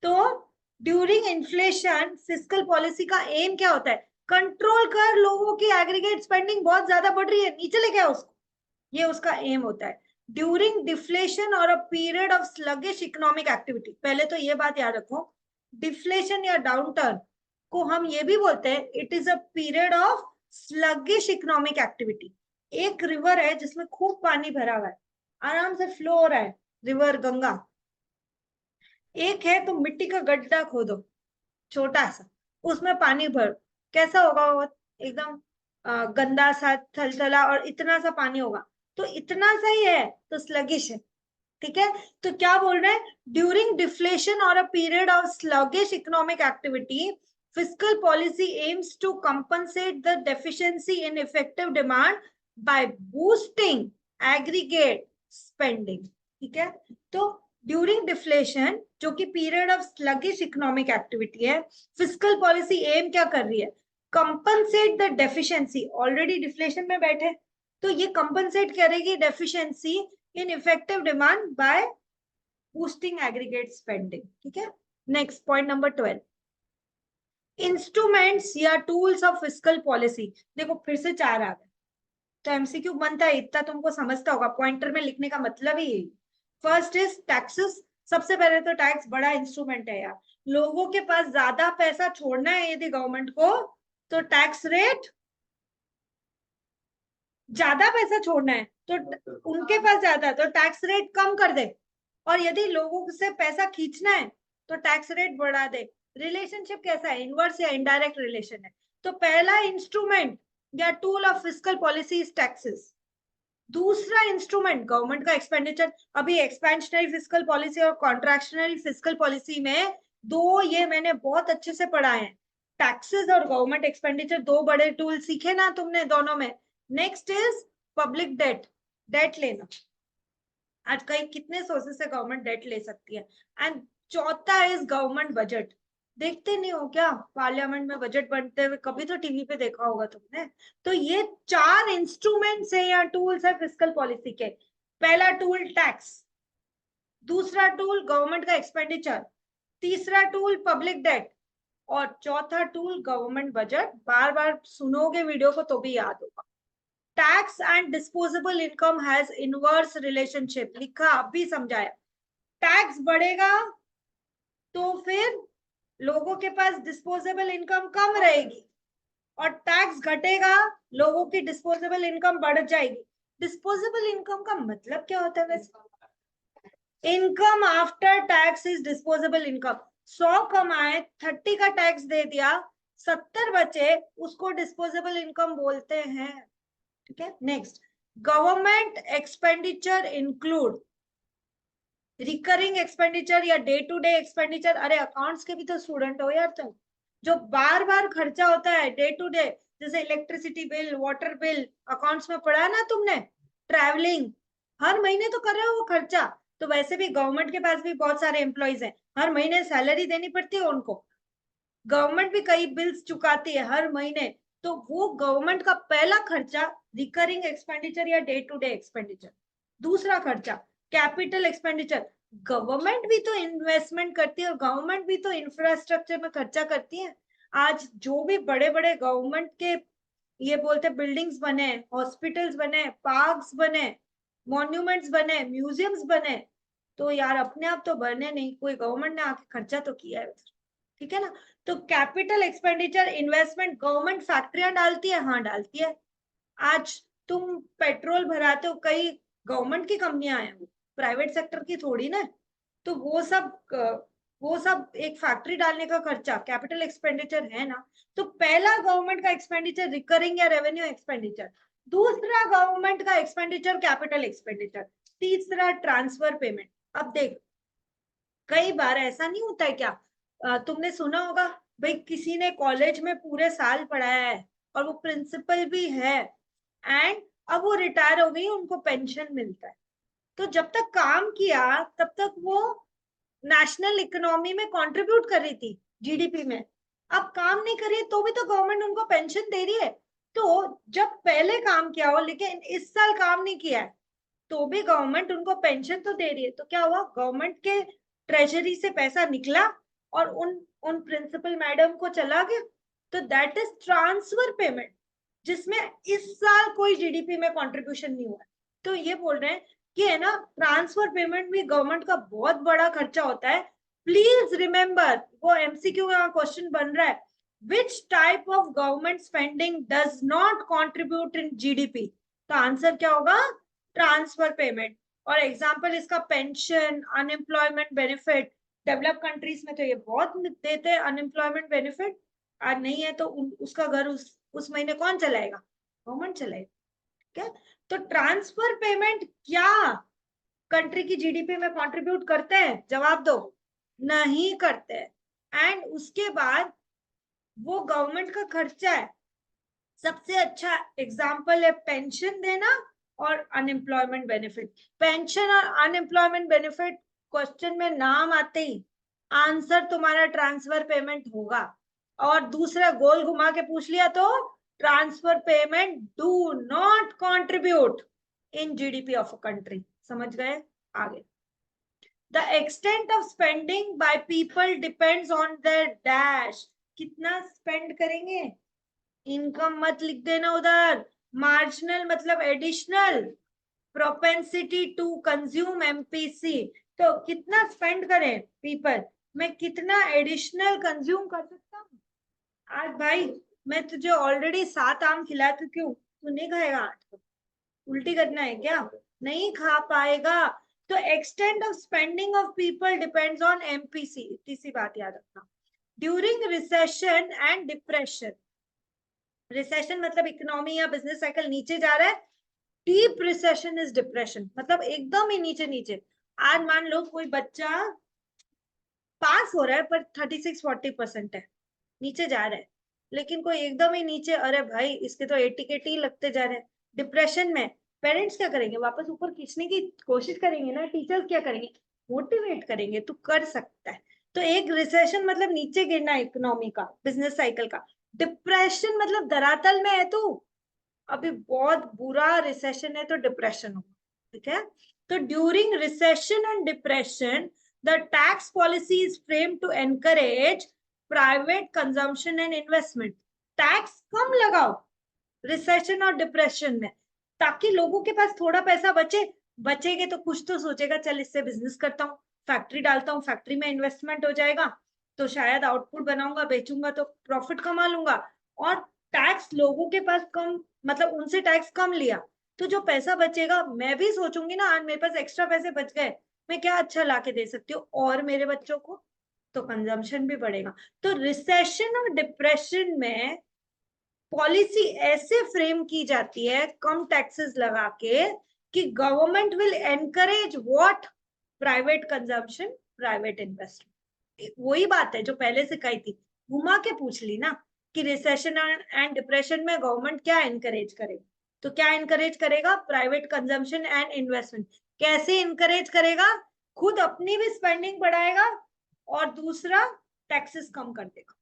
A: तो ड्यूरिंग इन्फ्लेशन फिस्कल पॉलिसी का एम क्या होता है, कंट्रोल कर लोगों की एग्रीगेट स्पेंडिंग बहुत ज्यादा बढ़ रही है, नीचे लेके आओ उसको, ये उसका एम होता है। ड्यूरिंग डिफ्लेशन और a period of sluggish economic activity, पहले तो ये बात याद रखो, डिफ्लेशन या डाउनटर्न को हम ये भी बोलते हैं it is a period of sluggish economic activity. एक रिवर है जिसमें खूब पानी भरा हुआ है, आराम से फ्लो हो रहा है, रिवर गंगा। एक है तो मिट्टी का गड्ढा खोदो छोटा सा, उसमें पानी भर, कैसा होगा वो, एकदम गंदा सा थलथला और इतना सा पानी होगा, तो इतना सा ही है तो स्लगिश है। ठीक है, तो क्या बोल रहे हैं, ड्यूरिंग डिफ्लेशन और a period of sluggish economic activity fiscal policy aims to compensate the deficiency in effective demand by boosting aggregate spending. ठीक है, तो ड्यूरिंग डिफ्लेशन जो कि period of sluggish economic activity है, फिस्कल पॉलिसी एम क्या कर रही है, compensate the deficiency, already deflation में बैठे तो ये कंपनसेट करेगी deficiency in effective demand by boosting aggregate spending. ठीक है, नेक्स्ट पॉइंट नंबर 12, इंस्ट्रूमेंट्स या टूल्स ऑफ फिस्कल पॉलिसी। देखो फिर से 4 आ गए, तो एमसीक्यू बनता है, इतना तुमको समझता होगा, पॉइंटर में लिखने का मतलब ही यही। फर्स्ट इज टैक्सेस, सबसे पहले तो टैक्स बड़ा इंस्ट्रूमेंट है यार, लोगों के पास ज्यादा पैसा छोड़ना है यदि गवर्नमेंट को, तो टैक्स रेट, ज्यादा पैसा छोड़ना है तो उनके पास ज्यादा, तो टैक्स रेट कम कर दे, और यदि लोगों से पैसा खींचना है तो टैक्स रेट बढ़ा दे। रिलेशनशिप कैसा है, इनवर्स या इनडायरेक्ट रिलेशन है। तो पहला इंस्ट्रूमेंट या tool of fiscal policy is taxes. दूसरा इंस्ट्रूमेंट गवर्नमेंट का एक्सपेंडिचर। अभी एक्सपेंशनरी फिस्कल पॉलिसी और कॉन्ट्रैक्शनरी फिस्कल पॉलिसी में दो, ये मैंने बहुत अच्छे से पढ़ा है, टैक्सेस और गवर्नमेंट एक्सपेंडिचर, दो बड़े टूल सीखे ना तुमने दोनों में। Next is public debt, debt लेना, आज कहीं कितने सोर्सेस से गवर्नमेंट डेट ले सकती है। एंड चौथा इज गवर्नमेंट बजट, देखते नहीं हो क्या पार्लियामेंट में बजट बनते हुए, कभी तो टीवी पे देखा होगा तुमने। तो ये 4 इंस्ट्रूमेंट्स है या टूल्स है फिस्कल पॉलिसी के। पहला टूल टैक्स, दूसरा टूल गवर्नमेंट का एक्सपेंडिचर, तीसरा टूल पब्लिक डेट, और चौथा टूल गवर्नमेंट बजट। बार बार सुनोगे वीडियो को तो भी याद होगा। Tax and disposable income has inverse relationship, लिखा अभी समझाया। टैक्स बढ़ेगा तो फिर लोगों के पास डिस्पोजेबल इनकम कम रहेगी, और टैक्स घटेगा लोगों की डिस्पोजेबल इनकम बढ़ जाएगी। डिस्पोजेबल इनकम का मतलब क्या होता है वैसे? Income after tax is disposable income. 100 कमाए, 30 का टैक्स दे दिया, 70 बचे, उसको डिस्पोजेबल इनकम बोलते हैं। ठीक है, next, government expenditure include recurring expenditure या डे टू डे एक्सपेंडिचर। अरे अकाउंट्स के भी तो स्टूडेंट हो यार तुम, जो बार बार खर्चा होता है डे टू डे, जैसे electricity bill, water bill, accounts में पढ़ा ना तुमने। ट्रैवलिंग, हर महीने तो कर रहे हो वो खर्चा। तो वैसे भी गवर्नमेंट के पास भी बहुत सारे एम्प्लॉइज हैं, हर महीने सैलरी देनी पड़ती है उनको। गवर्नमेंट भी कई बिल्स चुकाती है हर महीने, तो वो गवर्नमेंट का पहला खर्चा रिकरिंग एक्सपेंडिचर या डे टू डे एक्सपेंडिचर। दूसरा खर्चा कैपिटल एक्सपेंडिचर, गवर्नमेंट भी तो इन्वेस्टमेंट करती है और गवर्नमेंट भी तो इंफ्रास्ट्रक्चर में खर्चा करती है। आज जो भी बड़े बड़े गवर्नमेंट के ये बोलते बिल्डिंग्स बने, हॉस्पिटल्स बने, पार्क्स बने, मॉन्यूमेंट्स बने, म्यूजियम्स बने, तो यार अपने आप तो बने नहीं, कोई गवर्नमेंट ने आके खर्चा तो किया है। ठीक है ना? तो कैपिटल एक्सपेंडिचर इन्वेस्टमेंट, गवर्नमेंट फैक्ट्रियां डालती है, हाँ डालती है। आज तुम पेट्रोल भराते हो, कई गवर्नमेंट की कंपनियां हैं, वो प्राइवेट सेक्टर की थोड़ी ना। तो वो सब एक फैक्ट्री डालने का खर्चा कैपिटल एक्सपेंडिचर है ना। तो पहला गवर्नमेंट का एक्सपेंडिचर रिकरिंग या रेवेन्यू एक्सपेंडिचर, दूसरा गवर्नमेंट का एक्सपेंडिचर कैपिटल एक्सपेंडिचर, तीसरा ट्रांसफर पेमेंट। अब देख, कई बार ऐसा नहीं होता है क्या, तुमने सुना होगा भाई किसी ने कॉलेज में पूरे साल पढ़ाया है और वो प्रिंसिपल भी है, एंड अब वो रिटायर हो गई, उनको पेंशन मिलता है। तो जब तक काम किया तब तक वो नेशनल इकोनॉमी में कंट्रीब्यूट कर रही थी, जीडीपी में। अब काम नहीं कर रही है तो भी तो गवर्नमेंट उनको पेंशन दे रही है। तो जब पहले काम किया हो लेकिन इस साल काम नहीं किया है, तो भी गवर्नमेंट उनको पेंशन तो दे रही है। तो क्या हुआ, गवर्नमेंट के ट्रेजरी से पैसा निकला और उन प्रिंसिपल मैडम को चला गया। तो दैट इज ट्रांसफर पेमेंट, जिसमें इस साल कोई जीडीपी में कंट्रीब्यूशन नहीं हुआ। तो ये बोल रहे हैं कि है ना, ट्रांसफर पेमेंट भी गवर्नमेंट का बहुत बड़ा खर्चा होता है। प्लीज रिमेंबर, वो एमसीक्यू का क्वेश्चन बन रहा है, which type of government spending does not contribute in GDP. तो आंसर क्या होगा, ट्रांसफर पेमेंट। और एग्जांपल इसका pension, unemployment benefit. Develop countries में तो ये बहुत देते हैं अनएम्प्लॉयमेंट बेनिफिट, और नहीं है तो उसका घर उस महीने कौन चलाएगा, गवर्नमेंट चलाएगा। ठीक है, तो ट्रांसफर पेमेंट क्या कंट्री की जीडीपी में कंट्रीब्यूट करते हैं? जवाब दो, नहीं करते हैं। एंड उसके बाद वो गवर्नमेंट का खर्चा है। सबसे अच्छा एग्जाम्पल है पेंशन देना और अनएम्प्लॉयमेंट बेनिफिट। पेंशन और अनएम्प्लॉयमेंट बेनिफिट क्वेश्चन में नाम आते ही आंसर तुम्हारा ट्रांसफर पेमेंट होगा। और दूसरा गोल घुमा के पूछ लिया तो transfer payment do not contribute in GDP of a country. समझ गए? आगे, the extent of spending by people depends on their dash. कितना स्पेंड करेंगे, इनकम मत लिख देना उधर, मार्जिनल मतलब additional, propensity to consume MPC. तो कितना स्पेंड करें पीपल, मैं कितना एडिशनल कंज्यूम कर सकता हूँ। आज भाई मैं तुझे ऑलरेडी 7 आम खिला चुकी हूँ, तू नहीं खाएगा 8 को? उल्टी करना है क्या? नहीं खा पाएगा। तो extent of spending of people depends on MPC, तीसरी बात याद रखना। During recession and depression, recession मतलब इकोनॉमी या बिजनेस साइकिल नीचे जा रहा है, डीप रिसेशन इज डिप्रेशन, मतलब एकदम ही नीचे नीचे। आज मान लो कोई बच्चा पास हो रहा है पर 36-40% है, नीचे जा रहा है। लेकिन कोई एकदम ही नीचे, अरे भाई इसके तो 80 के टी लगते जा रहे हैं, डिप्रेशन में। पेरेंट्स क्या करेंगे, वापस ऊपर खींचने की कोशिश करेंगे ना, टीचर्स क्या करेंगे, मोटिवेट करेंगे, तू कर सकता है। तो एक रिसेशन मतलब नीचे गिरना इकोनॉमी का, बिजनेस साइकिल का। डिप्रेशन मतलब धरातल में है तू, अभी बहुत बुरा रिसेशन है तो डिप्रेशन होगा। ठीक है, तो during recession and depression the tax policy is frame to encourage private consumption and investment. Tax कम लगाओ रिसेशन और डिप्रेशन में, ताकि लोगों के पास थोड़ा पैसा बचेगे तो कुछ तो सोचेगा, चल इससे बिजनेस करता हूँ, फैक्ट्री डालता हूँ, फैक्ट्री में इन्वेस्टमेंट हो जाएगा तो शायद आउटपुट बनाऊंगा, बेचूंगा तो प्रॉफिट कमा लूंगा। और टैक्स लोगों के पास कम, मतलब उनसे टैक्स कम लिया तो जो पैसा बचेगा मैं भी सोचूंगी ना, आज मेरे पास एक्स्ट्रा पैसे बच गए, मैं क्या अच्छा ला के दे सकती हूँ और मेरे बच्चों को, तो कंजम्पशन भी बढ़ेगा। तो रिसेशन और डिप्रेशन में पॉलिसी ऐसे फ्रेम की जाती है कम टैक्सेस लगा के कि government will encourage what, private consumption, private investment. वही बात है जो पहले से कही थी, घुमा के पूछ ली ना कि रिसेशन एंड डिप्रेशन में गवर्नमेंट क्या एनकरेज करेगा, तो क्या एनकरेज करेगा, प्राइवेट कंजम्पशन एंड इन्वेस्टमेंट। कैसे एनकरेज करेगा, खुद अपनी भी स्पेंडिंग बढ़ाएगा और दूसरा टैक्सेस कम कर देगा।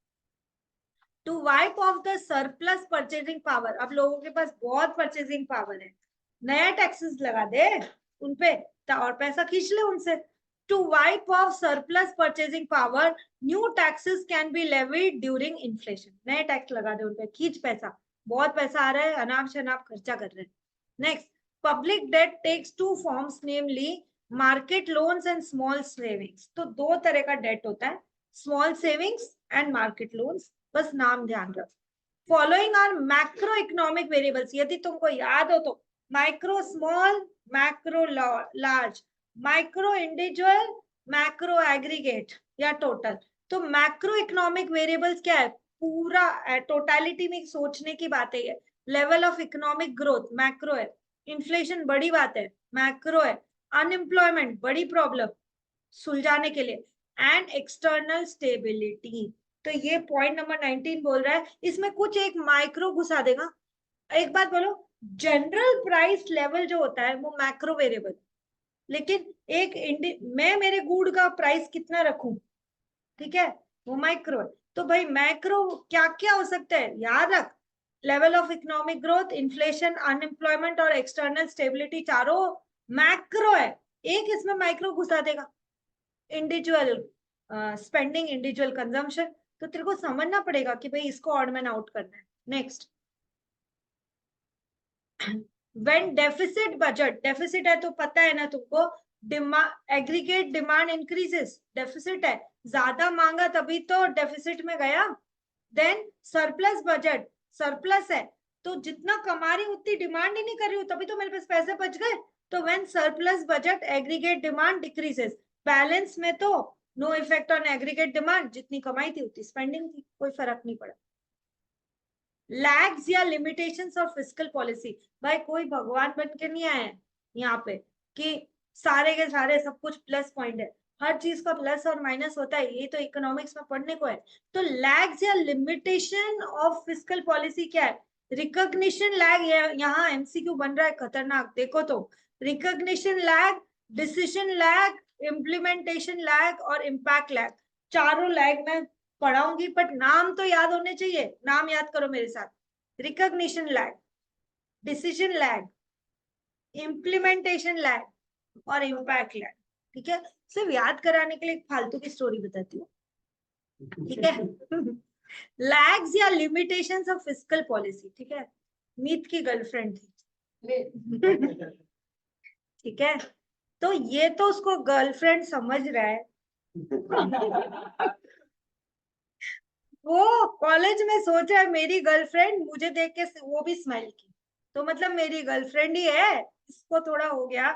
A: To wipe off the surplus purchasing power, अब लोगों के पास बहुत परचेजिंग पावर है, नया टैक्सेस लगा दे उनपे और पैसा खींच ले उनसे। To wipe off surplus purchasing power, new taxes can be levied during inflation. नए टैक्स लगा दे उनपे, खींच पैसा, बहुत पैसा आ रहा है, अनाप शनाप खर्चा कर रहे हैं। Next, public debt takes two forms, namely market loans and small savings. तो दो तरह का डेट होता है, small savings and market loans, बस नाम ध्यान रखो। Following are macro economic variables, यदि तुमको याद हो तो, micro small, macro large, micro individual, macro aggregate या टोटल। तो मैक्रो इकोनॉमिक वेरिएबल्स क्या है, पूरा टोटालिटी में सोचने की बात है ये। Level of economic growth macro है, इन्फ्लेशन बड़ी बात है मैक्रो है, अनएम्प्लॉयमेंट बड़ी प्रॉब्लम सुलझाने के लिए, एंड एक्सटर्नल स्टेबिलिटी। तो ये पॉइंट नंबर 19 बोल रहा है, इसमें कुछ एक माइक्रो घुसा देगा। एक बात बोलो, जनरल प्राइस लेवल जो होता है वो मैक्रो वेरिएबल, लेकिन मैं मेरे गुड़ का प्राइस कितना रखूं, ठीक है, वो माइक्रो है। तो भाई मैक्रो क्या क्या हो सकता है, याद रख, level of economic growth, inflation, unemployment और एक्सटर्नल स्टेबिलिटी, चारों मैक्रो है। एक इसमें माइक्रो घुसा देगा, इंडिविजुअल स्पेंडिंग, इंडिविजुअल कंजम्पशन। तो तेरे को समझना पड़ेगा कि भाई इसको ऑड मैन आउट करना है। Next, when deficit budget, deficit है तो पता है ना तुमको, एग्रीगेट डिमांड इंक्रीजेस, डेफिसिट है, ज्यादा मांगा तभी तो डेफिसिट में गया। देन सरप्लस बजट, सरप्लस है तो जितना कमा रही उतनी डिमांड ही नहीं कर रही हूँ, तभी तो मेरे पास पैसे बच गए। तो when surplus budget, aggregate demand decreases, balance में तो no effect on aggregate demand, जितनी कमाई थी उतनी स्पेंडिंग थी, कोई फर्क नहीं पड़ा। लैग्स या लिमिटेशंस ऑफ फिस्कल पॉलिसी, भाई कोई भगवान बन के नहीं आया है यहाँ पे कि सारे के सारे सब कुछ प्लस पॉइंट है, हर चीज का प्लस और माइनस होता है, ये तो इकोनॉमिक्स में पढ़ने को है। तो लैग्स या लिमिटेशन ऑफ फिस्कल पॉलिसी क्या है, रिकॉग्निशन लैग, यहाँ एमसीक्यू बन रहा है खतरनाक, देखो तो, recognition lag, decision lag, implementation lag और इम्पैक्ट लैग, चारों लैग में पढ़ाऊंगी, बट नाम तो याद होने चाहिए, नाम याद करो मेरे साथ, recognition lag, decision lag, implementation lag और इम्पैक्ट लैग। ठीक है, सिर्फ याद कराने के लिए एक फालतू की स्टोरी बताती हूँ, ठीक है। लैग्स या लिमिटेशंस ऑफ फिस्कल पॉलिसी, ठीक है, मीत की गर्लफ्रेंड थी। ठीक है, तो ये तो उसको गर्लफ्रेंड समझ रहा है। वो कॉलेज में सोच रहा है मेरी गर्लफ्रेंड, मुझे देख के वो भी स्माइल की, तो मतलब मेरी गर्लफ्रेंड ही है, इसको थोड़ा हो गया,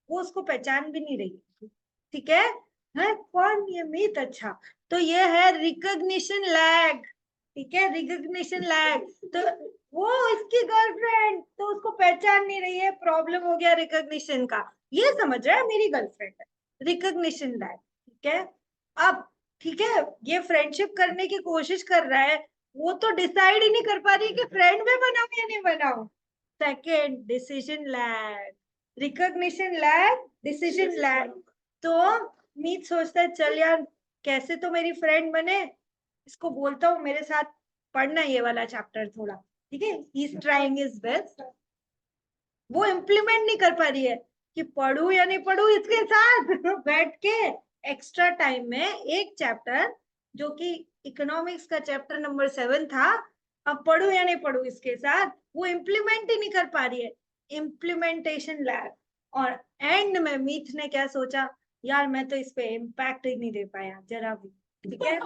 A: वो उसको पहचान भी नहीं रही। ठीक है कौन ये मीत, अच्छा, तो ये है रिकॉग्निशन लैग। ठीक है, रिकॉग्निशन लैग, तो वो इसकी गर्लफ्रेंड तो उसको पहचान नहीं रही है, प्रॉब्लम हो गया रिकॉग्निशन का, ये समझ रहा है मेरी गर्लफ्रेंड है, रिकॉग्निशन लैग। ठीक है, अब ठीक है, ये फ्रेंडशिप करने की कोशिश कर रहा है, वो तो डिसाइड ही नहीं कर पा रही कि फ्रेंड में बनाऊं या नहीं बनाऊं। Second, decision lag, recognition lag, decision lag. तो मीत सोचता है चल यार कैसे तो मेरी फ्रेंड बने, इसको बोलता हूँ मेरे साथ पढ़ना ये वाला चैप्टर थोड़ा, ठीक है, he is trying his best. वो इम्प्लीमेंट नहीं कर पा रही है कि पढ़ू या नहीं पढ़ू इसके साथ बैठ के, एक्स्ट्रा टाइम में एक चैप्टर जो कि इकोनॉमिक्स का चैप्टर नंबर 7 था, अब पढ़ू या नहीं पढ़ू इसके साथ, वो इम्प्लीमेंट ही नहीं कर पा रही है, इम्प्लीमेंटेशन लैब। और एंड में मीत ने क्या सोचा, यार मैं तो इस पे इम्पैक्ट ही नहीं दे पाया जरा भी, ठीक है।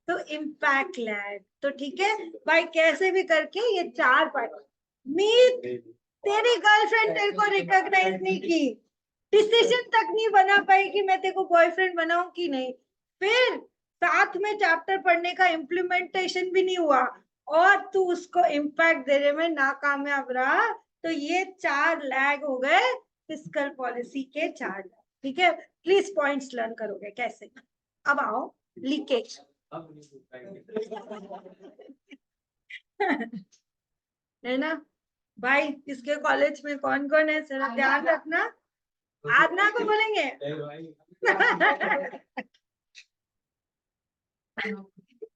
A: तो इम्पैक्ट लैब, तो ठीक है भाई, कैसे भी करके ये 4 पार्ट। मीत, तेरी गर्लफ्रेंड तेरे को रिकॉग्नाइज नहीं की, डिसीजन तक नहीं बना पाई कि मैं तेरे को बॉयफ्रेंड बनाऊं कि नहीं, फिर साथ में चैप्टर पढ़ने का इम्प्लीमेंटेशन भी नहीं हुआ, और तू उसको इम्पैक्ट देने में नाकामयाब रहा। तो ये 4 लैग हो गए फिस्कल पॉलिसी के 4 लैग, ठीक है। प्लीज पॉइंट्स लर्न करोगे कैसे। अब आओ लीकेज। है ना भाई, इसके कॉलेज में कौन कौन है जरा ध्यान रखना, आरना को बोलेंगे।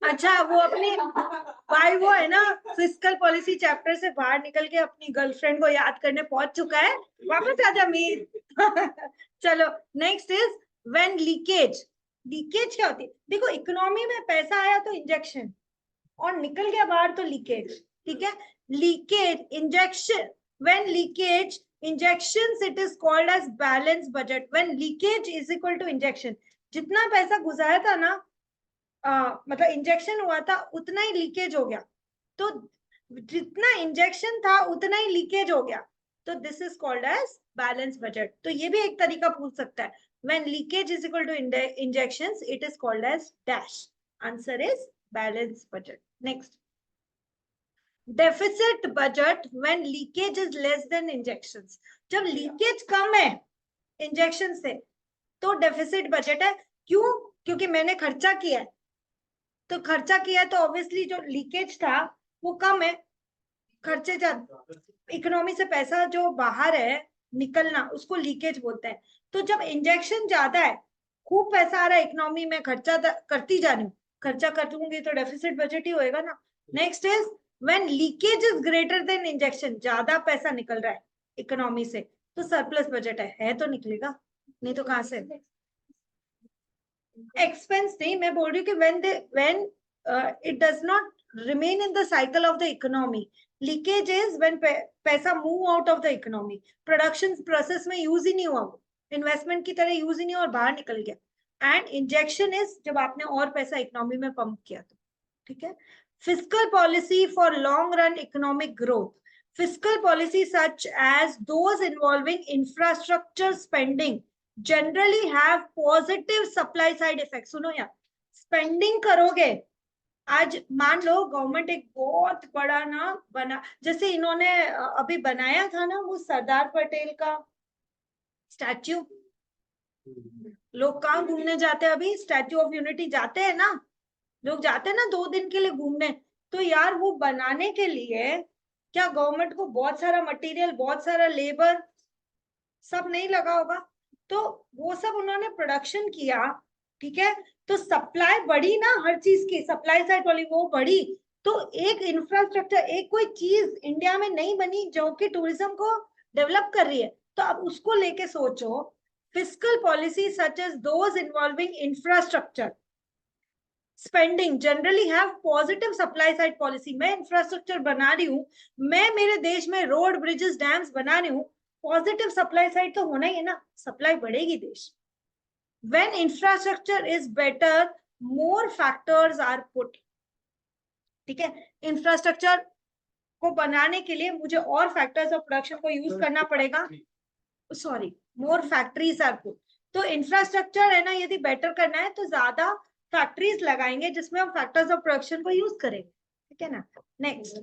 A: अच्छा वो अपनी भाई, वो है ना फिस्कल पॉलिसी चैप्टर से बाहर निकल के अपनी गर्लफ्रेंड को याद करने पहुंच चुका है, वापस आजा मीर। चलो next is when leakage. Leakage क्या होती है, देखो इकोनॉमी में पैसा आया तो इंजेक्शन, और निकल गया बाहर तो लीकेज, ठीक है। Leakage injection, when leakage injections it is called as balance budget. When leakage is equal to injection, जितना पैसा गुजारा था ना, मतलब इंजेक्शन हुआ था उतना ही लीकेज हो गया, तो जितना इंजेक्शन था उतना ही लीकेज हो गया, तो this is called as balance budget. तो ये भी एक तरीका पूछ सकता है, when leakage is equal to injections it is called as dash, answer is balance budget. Next, deficit budget when leakage is less than injections. जब लीकेज कम है इंजेक्शन से तो डेफिसिट बजट है। क्यों? क्योंकि मैंने खर्चा किया है, तो खर्चा किया तो ऑब्वियसली जो लीकेज था वो कम है, खर्चे ज्यादा, इकोनॉमी से पैसा जो बाहर है निकलना उसको लीकेज बोलते हैं। तो जब इंजेक्शन ज्यादा है, खूब पैसा आ रहा है इकोनॉमी में, खर्चा करती जा रही हूँ, खर्चा करूंगी तो डेफिसिट बजट ही होएगा ना। Next is when leakage is greater than injection, ज्यादा पैसा निकल रहा है इकोनॉमी से तो सरप्लस बजट है तो निकलेगा, नहीं तो कहां से। एक्सपेंस नहीं, मैं बोल रही हूँ कि when it does not remain in the cycle of the economy, leakage is when पैसा move out of the economy, production process में यूज ही नहीं हुआ, इन्वेस्टमेंट की तरह यूज ही नहीं और बाहर निकल गया। एंड इंजेक्शन इज जब आपने और पैसा इकोनॉमी में पंप किया तो, ठीक है। Fiscal policy for long run economic growth, fiscal policy such as those involving infrastructure spending generally have positive supply side effects। सुनो यार, स्पेंडिंग करोगे, आज मान लो गवर्नमेंट एक बहुत बड़ा ना बना, जैसे इन्होंने अभी बनाया था ना वो सरदार पटेल का स्टैच्यू, लोग कहाँ घूमने जाते हैं अभी, स्टैच्यू ऑफ यूनिटी जाते हैं ना, लोग जाते हैं ना 2 दिन के लिए घूमने। तो यार वो बनाने के लिए क्या गवर्नमेंट को बहुत सारा मटेरियल, बहुत सारा लेबर सब नहीं लगा होगा, तो वो सब उन्होंने प्रोडक्शन किया, ठीक है। तो सप्लाई बढ़ी ना, हर चीज की सप्लाई साइड वाली वो बढ़ी, तो एक इंफ्रास्ट्रक्चर, एक कोई चीज इंडिया में नहीं बनी जो कि टूरिज्म को डेवलप कर रही है, तो अब उसको लेके सोचो। Fiscal policy such as those involving infrastructure spending generally have positive supply side policy. मैं इंफ्रास्ट्रक्चर बना रही हूँ, मैं मेरे देश में रोड ब्रिजेस डैम्स बना रही हूँ, पॉजिटिव सप्लाई साइड तो होना ही है ना, सप्लाई बढ़ेगी देश। When infrastructure is better more factors are put, ठीक है। इंफ्रास्ट्रक्चर को बनाने के लिए मुझे और फैक्टर्स ऑफ प्रोडक्शन को यूज करना पड़ेगा, sorry more factories are put. तो इंफ्रास्ट्रक्चर है ना, यदि बेटर करना है तो ज्यादा फैक्ट्रीज लगाएंगे जिसमें हम फैक्टर्स ऑफ प्रोडक्शन को यूज करें, ठीक है ना। नेक्स्ट,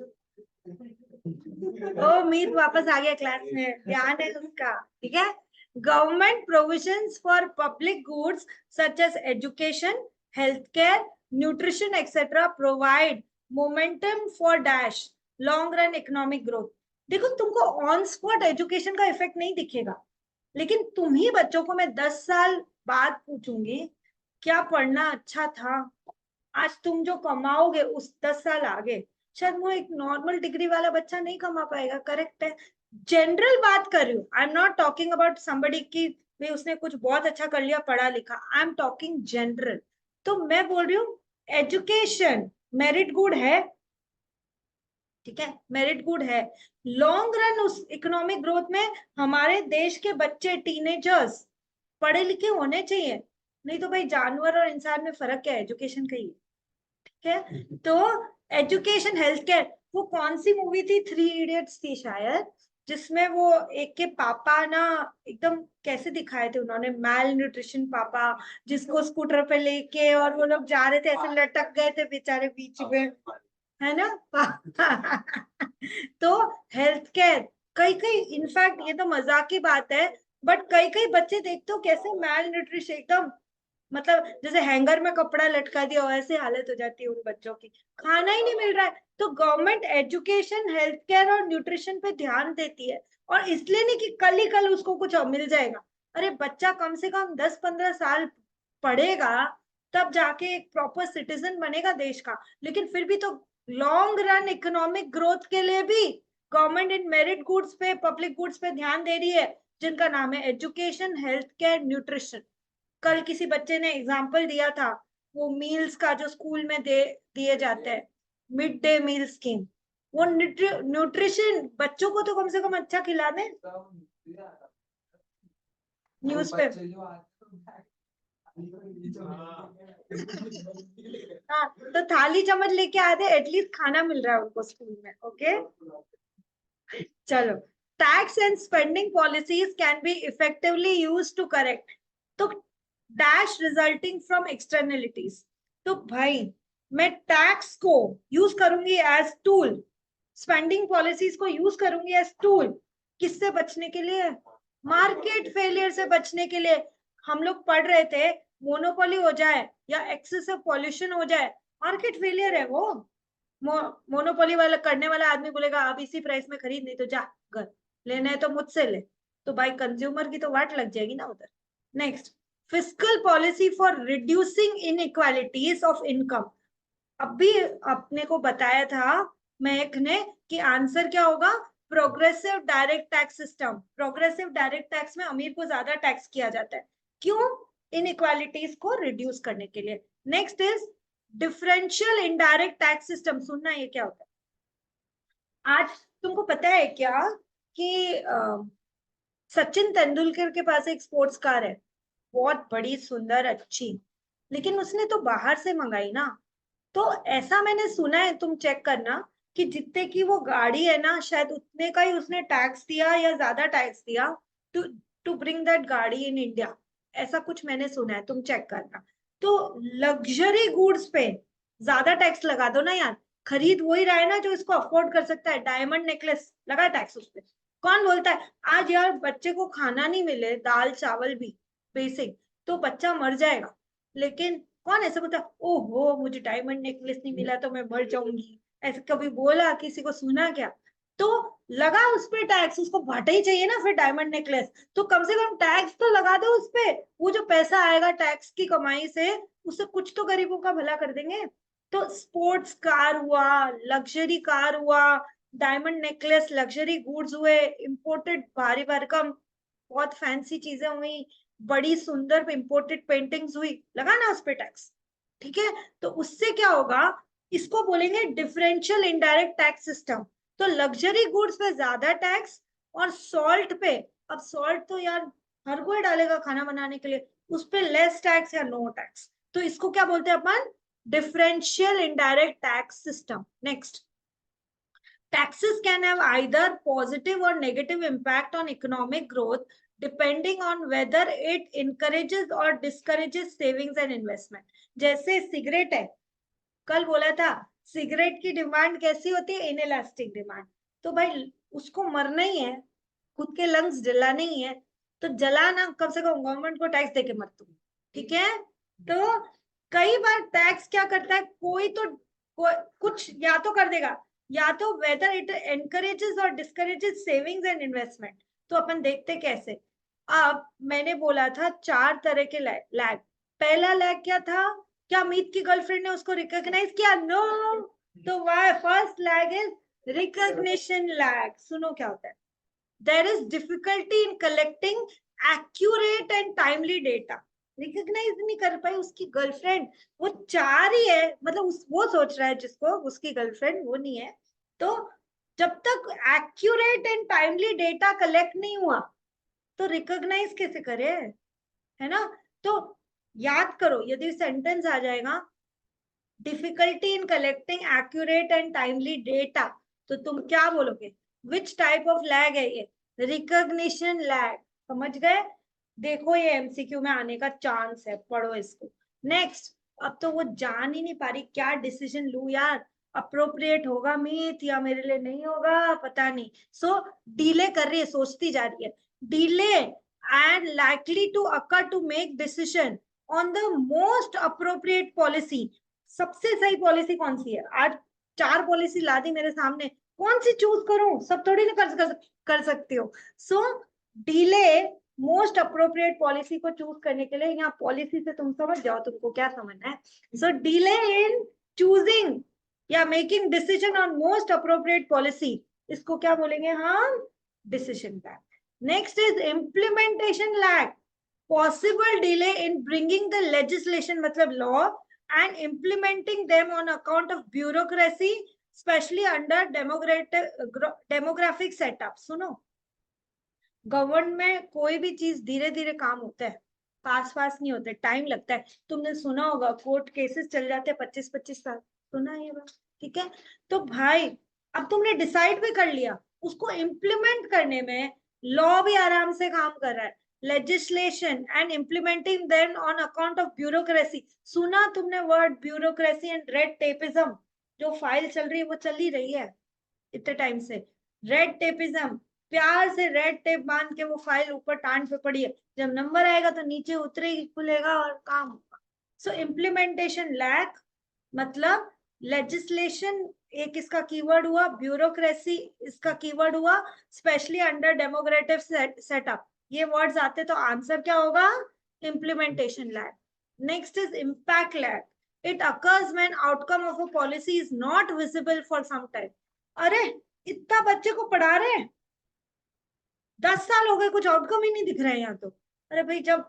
A: ओ मीत वापस आ गया क्लास में, ध्यान है उसका, ठीक है। Government provisions for public goods such as education, health care, nutrition etcetera provide momentum for dash long run economic growth. देखो तुमको ऑन स्पॉट एजुकेशन का इफेक्ट नहीं दिखेगा, लेकिन तुम ही बच्चों को मैं 10 साल बाद पूछूंगी क्या पढ़ना अच्छा था, आज तुम जो कमाओगे उस 10 साल आगे शायद वो एक नॉर्मल डिग्री वाला बच्चा नहीं कमा पाएगा, करेक्ट है। जनरल बात कर रही हूँ, I am not talking about somebody की भाई उसने कुछ बहुत अच्छा कर लिया, पढ़ा लिखा, आई एम टॉकिंग जनरल। तो मैं बोल रही हूँ एजुकेशन मेरिट गुड है, ठीक है, मेरिट गुड है। लॉन्ग रन उस इकोनॉमिक ग्रोथ में हमारे देश के बच्चे, टीनेजर्स पढ़े लिखे होने चाहिए, नहीं तो भाई जानवर और इंसान में फर्क क्या है, एजुकेशन का ही है, ठीक है। तो एजुकेशन, हेल्थ केयर, वो कौन सी मूवी थी, 3 इडियट्स थी शायद, जिसमें वो एक के पापा ना एकदम कैसे दिखाए थे उन्होंने, मैल न्यूट्रिशन पापा, जिसको स्कूटर पे लेके और वो लोग जा रहे थे, ऐसे लटक गए थे बेचारे बीच में, है ना। तो हेल्थ केयर, कई कई, इनफैक्ट ये तो मजाक की बात है, बट कई कई बच्चे देखते हो कैसे मैल न्यूट्रिशन एकदम, मतलब जैसे हैंगर में कपड़ा लटका दिया वैसे हालत हो जाती है उन बच्चों की, खाना ही नहीं मिल रहा है। तो गवर्नमेंट एजुकेशन, हेल्थ केयर और न्यूट्रिशन पे ध्यान देती है, और इसलिए नहीं कि कल ही कल उसको कुछ मिल जाएगा। अरे बच्चा कम से कम 10-15 साल पढ़ेगा, तब जाके एक प्रॉपर सिटीजन बनेगा देश का। लेकिन फिर भी तो लॉन्ग रन इकोनॉमिक ग्रोथ के लिए भी गवर्नमेंट इन मेरिट गुड्स पे, पब्लिक गुड्स पे ध्यान दे रही है, जिनका नाम है एजुकेशन, हेल्थ केयर, न्यूट्रिशन। कल किसी बच्चे ने एग्जाम्पल दिया था, वो मील्स का जो स्कूल में दिए जाते हैं, मिड डे मील स्कीम, वो न्यूट्रिशन बच्चों को तो कम से कम अच्छा खिला दें। न्यूज पे हाँ, तो थाली चम्मच लेके आते, एटलीस्ट खाना मिल रहा है उनको स्कूल में। ओके, चलो, tax and spending policies can be effectively use to correct, तो डैश रिजल्टिंग फ्रॉम एक्सटर्नलिटीज। तो भाई मैं टैक्स को यूज करूंगी एज टूल, स्पेंडिंग पॉलिसीज को यूज करूंगी एज टूल, किससे बचने के लिए, मार्केट फेलियर से बचने के लिए। हम लोग पढ़ रहे थे, मोनोपोली हो जाए या एक्सेसिव पॉल्यूशन हो जाए, मार्केट फेलियर है वो। मोनोपोली वाला करने वाला आदमी बोलेगा अब इसी प्राइस में खरीद, नहीं तो जा घर, लेना है तो मुझसे ले, तो भाई कंज्यूमर की तो वाट लग जाएगी ना उधर। Next, fiscal policy for reducing inequalities of income. अभी आपने को बताया था महक ने कि आंसर क्या होगा, progressive direct tax system. Progressive direct tax में अमीर को ज्यादा टैक्स किया जाता है, क्यों, इनइक्वालिटीज को रिड्यूस करने के लिए। Next is differential indirect tax system, सुनना ये क्या होता है। आज तुमको पता है क्या कि सचिन तेंदुलकर के पास एक स्पोर्ट्स कार है, बहुत बड़ी सुंदर अच्छी, लेकिन उसने तो बाहर से मंगाई ना। तो ऐसा मैंने सुना है, तुम चेक करना, कि जितने की वो गाड़ी है ना, शायद उतने का ही उसने टैक्स दिया या ज्यादा टैक्स दिया टू टू ब्रिंग दैट गाड़ी इन इंडिया, ऐसा कुछ मैंने सुना है, तुम चेक करना। तो लग्जरी गुड्स पे ज्यादा टैक्स लगा दो ना यार, खरीद वही रहा है ना जो इसको अफोर्ड कर सकता है। डायमंड नेकलेस लगा टैक्स उस पे, कौन बोलता है आज यार बच्चे को खाना नहीं मिले, दाल चावल भी बेसिक, तो बच्चा मर जाएगा, लेकिन कौन ऐसा बोलता, ओहो मुझे डायमंड नेकलेस नहीं मिला तो मैं मर जाऊंगी, ऐसे कभी बोला, किसी को सुना क्या। तो लगा उस पे टैक्स, उसको घाटा ही चाहिए ना फिर डायमंड नेकलेस, तो कम से कम टैक्स तो लगा दो उस पे, वो जो पैसा आएगा टैक्स की कमाई से, उससे कुछ तो गरीबों का भला कर देंगे। तो स्पोर्ट्स कार हुआ, लग्जरी कार हुआ, डायमंड नेकलेस, लग्जरी गुड्स हुए, इंपोर्टेड भारी भरकम बहुत फैंसी चीजें हुई, बड़ी सुंदर इंपोर्टेड पेंटिंग्स हुई, लगाना उस पे टैक्स, ठीक है। तो उससे क्या होगा, इसको बोलेंगे डिफरेंशियल इनडायरेक्ट टैक्स सिस्टम। तो लग्जरी गुड्स पे ज्यादा टैक्स, और सॉल्ट पे, अब सॉल्ट तो यार हर कोई डालेगा खाना बनाने के लिए, उस पे लेस टैक्स या नो टैक्स। तो इसको क्या बोलते हैं अपन, differential indirect tax system. Next, taxes can have either positive or negative impact on economic growth depending on whether it encourages or discourages savings and investment. जैसे सिगरेट है, कल बोला था सिगरेट की डिमांड कैसी होती है, इनइलास्टिक डिमांड। तो भाई उसको मरना ही है, खुद के लंग्स जलाने ही है, तो जलाना, कम से कम गवर्नमेंट को टैक्स देके मत तुम, ठीक है। तो कई बार टैक्स क्या करता है, कुछ या तो कर देगा, या तो वेदर इट एनकरेजेस और डिस्करेजेस सेविंग्स एंड इन्वेस्टमेंट। तो अपन देखते कैसे, अब मैंने बोला था 4 तरह के लैग। पहला लैग क्या था, क्या अमित की गर्लफ्रेंड ने उसको रिकॉग्नाइज किया, नो। तो why first lag is recognition lag. सुनो क्या होता है, there is difficulty in collecting accurate and timely data, recognize नहीं कर पाई उसकी गर्लफ्रेंड, वो चाह रही है, मतलब वो सोच रहा है जिसको उसकी गर्लफ्रेंड वो नहीं है, तो जब तक accurate and timely data collect नहीं हुआ तो रिकॉग्नाइज कैसे करे, है ना। तो याद करो, यदि सेंटेंस आ जाएगा difficulty in collecting accurate and timely data, तो तुम क्या बोलोगे, विच टाइप ऑफ लैग है ये, रिकॉग्निशन लैग। समझ गए, देखो ये एमसीक्यू में आने का चांस है, पढ़ो इसको। नेक्स्ट, अब तो वो जान ही नहीं पा रही क्या डिसीजन लू यार, अप्रोप्रिएट होगा मीत या मेरे लिए नहीं होगा पता नहीं, सो डिले कर रही है, सोचती जा रही है, delay and likely to occur to make decision on the most appropriate policy. सबसे सही पॉलिसी कौन सी है, आज 4 पॉलिसी ला दी मेरे सामने, कौन सी चूज करूं, सब थोड़ी ना कर सकती हो। सो डिले मोस्ट अप्रोप्रिएट पॉलिसी को चूज करने के लिए, यहाँ पॉलिसी से तुम समझ जाओ तुमको क्या समझना है। सो डिले इन चूजिंग या making decision on most appropriate policy, इसको क्या बोलेंगे हम, decision lag. Next is implementation lag, possible delay in bringing the legislation मतलब law and implementing them on account of bureaucracy, especially under demographic setup। सुनो, गवर्नमेंट में कोई भी चीज धीरे धीरे काम होता है, फास्ट फास्ट नहीं होता है, टाइम लगता है। तुमने सुना होगा कोर्ट केसेस चल जाते हैं 25-25 साल, सुना है ये बात, ठीक है। तो भाई अब तुमने डिसाइड भी कर लिया, उसको इम्प्लीमेंट करने में लॉ भी आराम से काम कर रहा है, legislation and implementing them on account of bureaucracy। सुना तुमने word bureaucracy and red tapeism, जो फाइल चल रही है वो चल ही रही है इतने टाइम से, रेड टेपिज्म, प्यार से रेड टेप बांध के वो फाइल ऊपर टांड पे पड़ी है, जब नंबर आएगा तो नीचे उतरेगी, खुलेगा और काम होगा। सो इम्प्लीमेंटेशन लैक मतलब लेजिस्लेशन एक इसका कीवर्ड हुआ, ब्यूरोक्रेसी इसका कीवर्ड हुआ, स्पेशली अंडर डेमोक्रेटिक सेटअप, ये वर्ड्स आते तो आंसर क्या होगा, implementation lag. Next is impact lag, it occurs when outcome of a policy is not visible for some time. अरे इतना बच्चे को पढ़ा रहे हैं, 10 साल हो गए, कुछ आउटकम ही नहीं दिख रहा है यहाँ तो। अरे भाई जब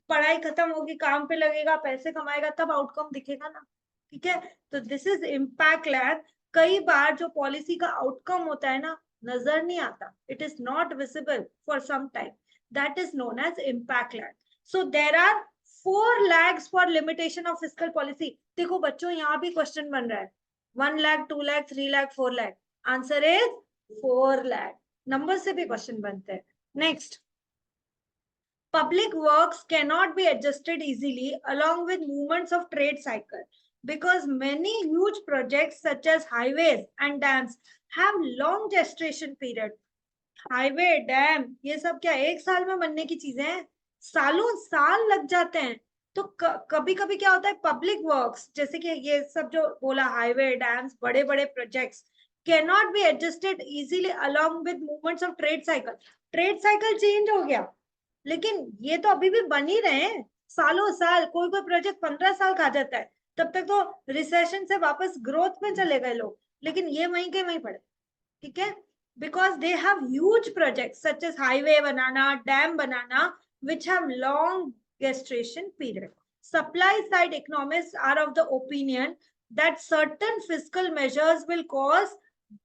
A: पढ़ाई खत्म होगी, काम पे लगेगा, पैसे कमाएगा, तब आउटकम दिखेगा ना, ठीक है। तो दिस इज इम्पैक्ट लैग, कई बार जो पॉलिसी का आउटकम होता है ना नजर नहीं आता, it is not visible for some time, that is known as impact lag. So there are 4 lags for limitation of fiscal policy. देखो बच्चों यहाँ भी क्वेश्चन बन रहा है, 1 lag 2 lag 3 lag 4 lag, answer is 4 lag, number से भी क्वेश्चन बनते हैं। Next, public works cannot be adjusted easily along with movements of trade cycle because many huge projects such as highways and dams have long gestation period। Highway dam ये सब क्या एक साल में बनने की चीजें हैं, सालों साल लग जाते हैं। तो कभी कभी क्या होता है, पब्लिक वर्क्स जैसे कि ये सब जो बोला, हाईवे डैम्स बड़े बड़े projects cannot be adjusted easily along with movements of trade cycle. Trade cycle change हो गया, लेकिन ये तो अभी भी बन ही रहे हैं सालों साल, कोई कोई प्रोजेक्ट 15 साल खा जाता है, तब तक तो रिसेशन से वापस ग्रोथ में चले गए लोग, लेकिन ये वहीं के वहीं पड़े, ठीक है। because they have huge projects such as highway banana, dam banana, which have long gestation period। Supply side economists are of the opinion that certain fiscal measures will cause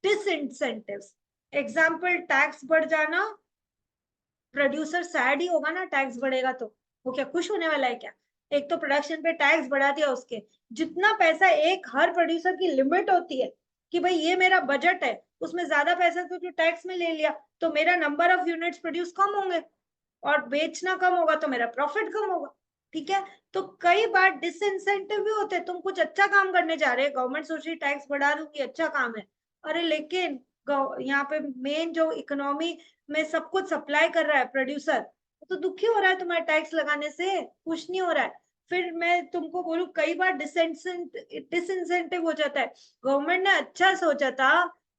A: disincentives। example, tax बढ़ जाना, प्रोड्यूसर सैड ही होगा ना, टैक्स बढ़ेगा तो वो क्या खुश होने वाला है क्या। एक तो प्रोडक्शन पे टैक्स बढ़ा दिया उसके, जितना पैसा एक हर प्रोड्यूसर की लिमिट होती है कि भाई ये मेरा बजट है, उसमें ज्यादा पैसा तो जो टैक्स में ले लिया तो मेरा नंबर ऑफ यूनिट्स प्रोड्यूस कम होंगे और बेचना कम होगा तो मेरा प्रॉफिट कम होगा, ठीक है। तो कई बार डिसइंसेंटिव भी होते हैं, तुम कुछ अच्छा काम करने जा रहे हैं, गवर्नमेंट सोच रही टैक्स बढ़ा दूंगी, अच्छा काम है, अरे लेकिन यहाँ पे मेन जो इकोनॉमी में सब कुछ सप्लाई कर रहा है प्रोड्यूसर, तो दुखी हो रहा है तुम्हारे टैक्स लगाने से, खुश नहीं हो रहा है। फिर मैं तुमको बोलूं कई बार डिसइंसेंटिव हो जाता है, गवर्नमेंट ने अच्छा सोचा था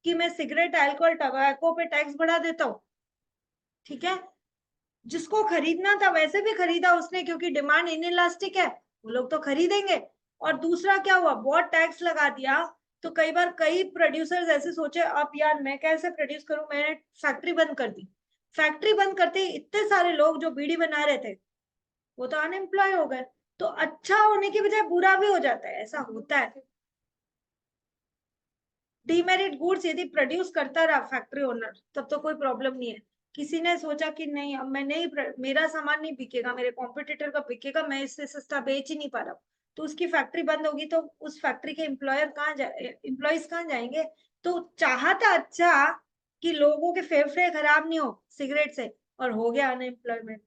A: कि मैं सिगरेट अल्कोहल टबैको पे टैक्स बढ़ा देता हूँ, ठीक है, जिसको खरीदना था वैसे भी खरीदा उसने क्योंकि डिमांड इनइलास्टिक है, वो लोग तो खरीदेंगे। और दूसरा क्या हुआ, बहुत टैक्स लगा दिया, तो कई बार कई प्रोड्यूसर्स ऐसे सोचे अब यार मैं कैसे प्रोड्यूस करूं, मैंने फैक्ट्री बंद कर दी, फैक्ट्री बंद करते ही इतने सारे लोग जो बीड़ी बना रहे थे वो तो अनएम्प्लॉय हो गए। तो अच्छा होने की बजाय बुरा भी हो जाता है, ऐसा होता है। डीमेरिट गुड्स यदि प्रोड्यूस करता रहा फैक्ट्री ओनर तब तो कोई प्रॉब्लम नहीं है। किसी ने सोचा कि नहीं अब मैं नहीं, मेरा सामान नहीं बिकेगा, मेरे कॉम्पिटिटर का बिकेगा, मैं इससे सस्ता बेच ही नहीं पा रहा हूँ, तो उसकी फैक्ट्री बंद होगी, तो उस फैक्ट्री के एम्प्लॉयज कहाँ जाएंगे? तो चाहता अच्छा कि लोगों के फेफड़े खराब नहीं हो सिगरेट से, और हो गया अनएम्प्लॉयमेंट।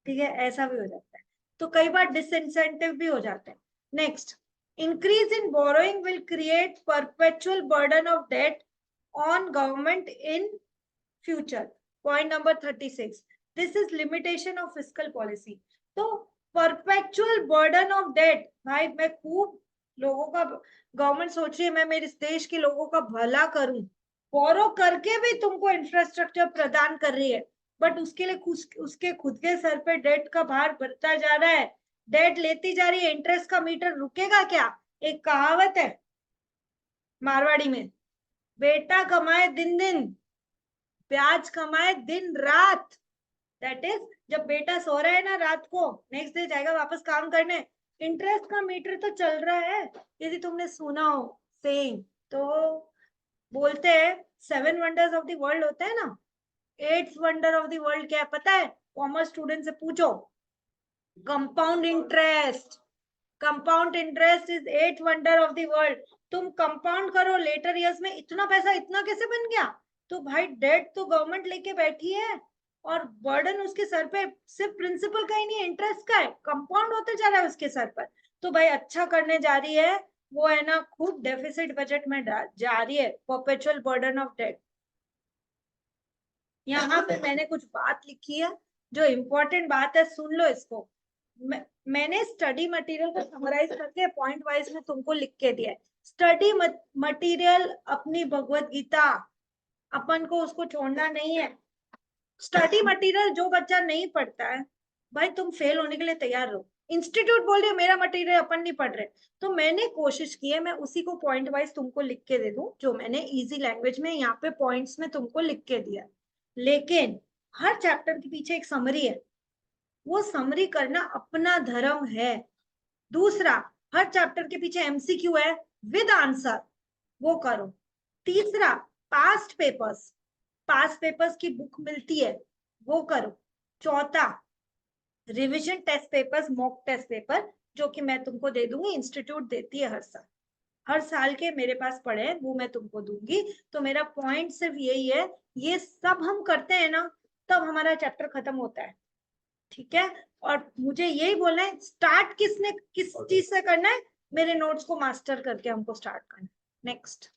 A: ठीक है, ऐसा भी हो जाता है। तो कई बार डिसइंसेंटिव भी हो जाते हैं। Next, increase in borrowing will create perpetual burden of debt on government in future. Point number 36, this is limitation of fiscal policy. तो perpetual burden of debt, भाई मैं खूब लोगों का, गवर्नमेंट सोच रही है मैं मेरे देश के लोगों का भला करूं, बोरो करके भी तुमको इंफ्रास्ट्रक्चर प्रदान कर रही है, बट उसके लिए उसके खुद के सर पे डेट का भार बढ़ता जा रहा है, डेट लेती जा रही है, इंटरेस्ट का मीटर रुकेगा क्या? एक कहावत है मारवाड़ी में, बेटा कमाए दिन दिन, ब्याज कमाए दिन रात। दैट इज, जब बेटा सो रहा है ना रात को, नेक्स्ट डे जाएगा वापस काम करने, इंटरेस्ट का मीटर तो चल रहा है। यदि तुमने सुना हो सेइंग, तो बोलते हैं 7 वंडर्स ऑफ द वर्ल्ड होते हैं ना, 8th wonder of the world क्या है पता है? कॉमर्स स्टूडेंट से पूछो, compound interest. Compound interest is 8th wonder of the world. तुम कंपाउंड करो, लेटर इयर्स में इतना पैसा इतना कैसे बन गया? तो भाई डेट तो गवर्नमेंट लेके बैठी है, और बर्डन उसके सर पे सिर्फ प्रिंसिपल का ही नहीं, इंटरेस्ट का है, कंपाउंड होते जा रहा है उसके सर पर। तो भाई अच्छा करने जा रही है वो, है ना, खूब डेफिसिट बजट में जा रही है, परपेचुअल बर्डन ऑफ डेट। यहाँ पे मैंने कुछ बात लिखी है जो इम्पोर्टेंट बात है, सुन लो इसको। मैंने स्टडी मटेरियल को समराइज करके पॉइंट वाइज में तुमको लिख के दिया है। स्टडी मटेरियल अपनी भगवत गीता, अपन को उसको छोड़ना नहीं है। स्टडी मटेरियल जो बच्चा नहीं पढ़ता है, भाई तुम फेल होने के लिए तैयार रहो। इंस्टीट्यूट बोल रहे मेरा मटेरियल अपन नहीं पढ़ रहे, तो मैंने कोशिश की है मैं उसी को पॉइंट वाइज तुमको लिख के दे दूं, जो मैंने इजी लैंग्वेज में यहाँ पे पॉइंट्स में तुमको लिख के दिया। लेकिन हर चैप्टर के पीछे एक समरी है, वो समरी करना अपना धर्म है। दूसरा, हर चैप्टर के पीछे एमसीक्यू है विद आंसर, वो करो। तीसरा, पास्ट पेपर्स की बुक मिलती है, वो करो। चौथा, revision test papers, mock test paper, जो कि मैं तुमको दे दूंगी, इंस्टीट्यूट देती है हर साल के मेरे पास पड़े हैं, वो मैं तुमको दूंगी। तो मेरा पॉइंट सिर्फ यही है, ये सब हम करते हैं ना, तब हमारा चैप्टर खत्म होता है। ठीक है, और मुझे यही बोलना है, स्टार्ट किस चीज से करना है? मेरे नोट्स को मास्टर करके हमको स्टार्ट करना है। Next,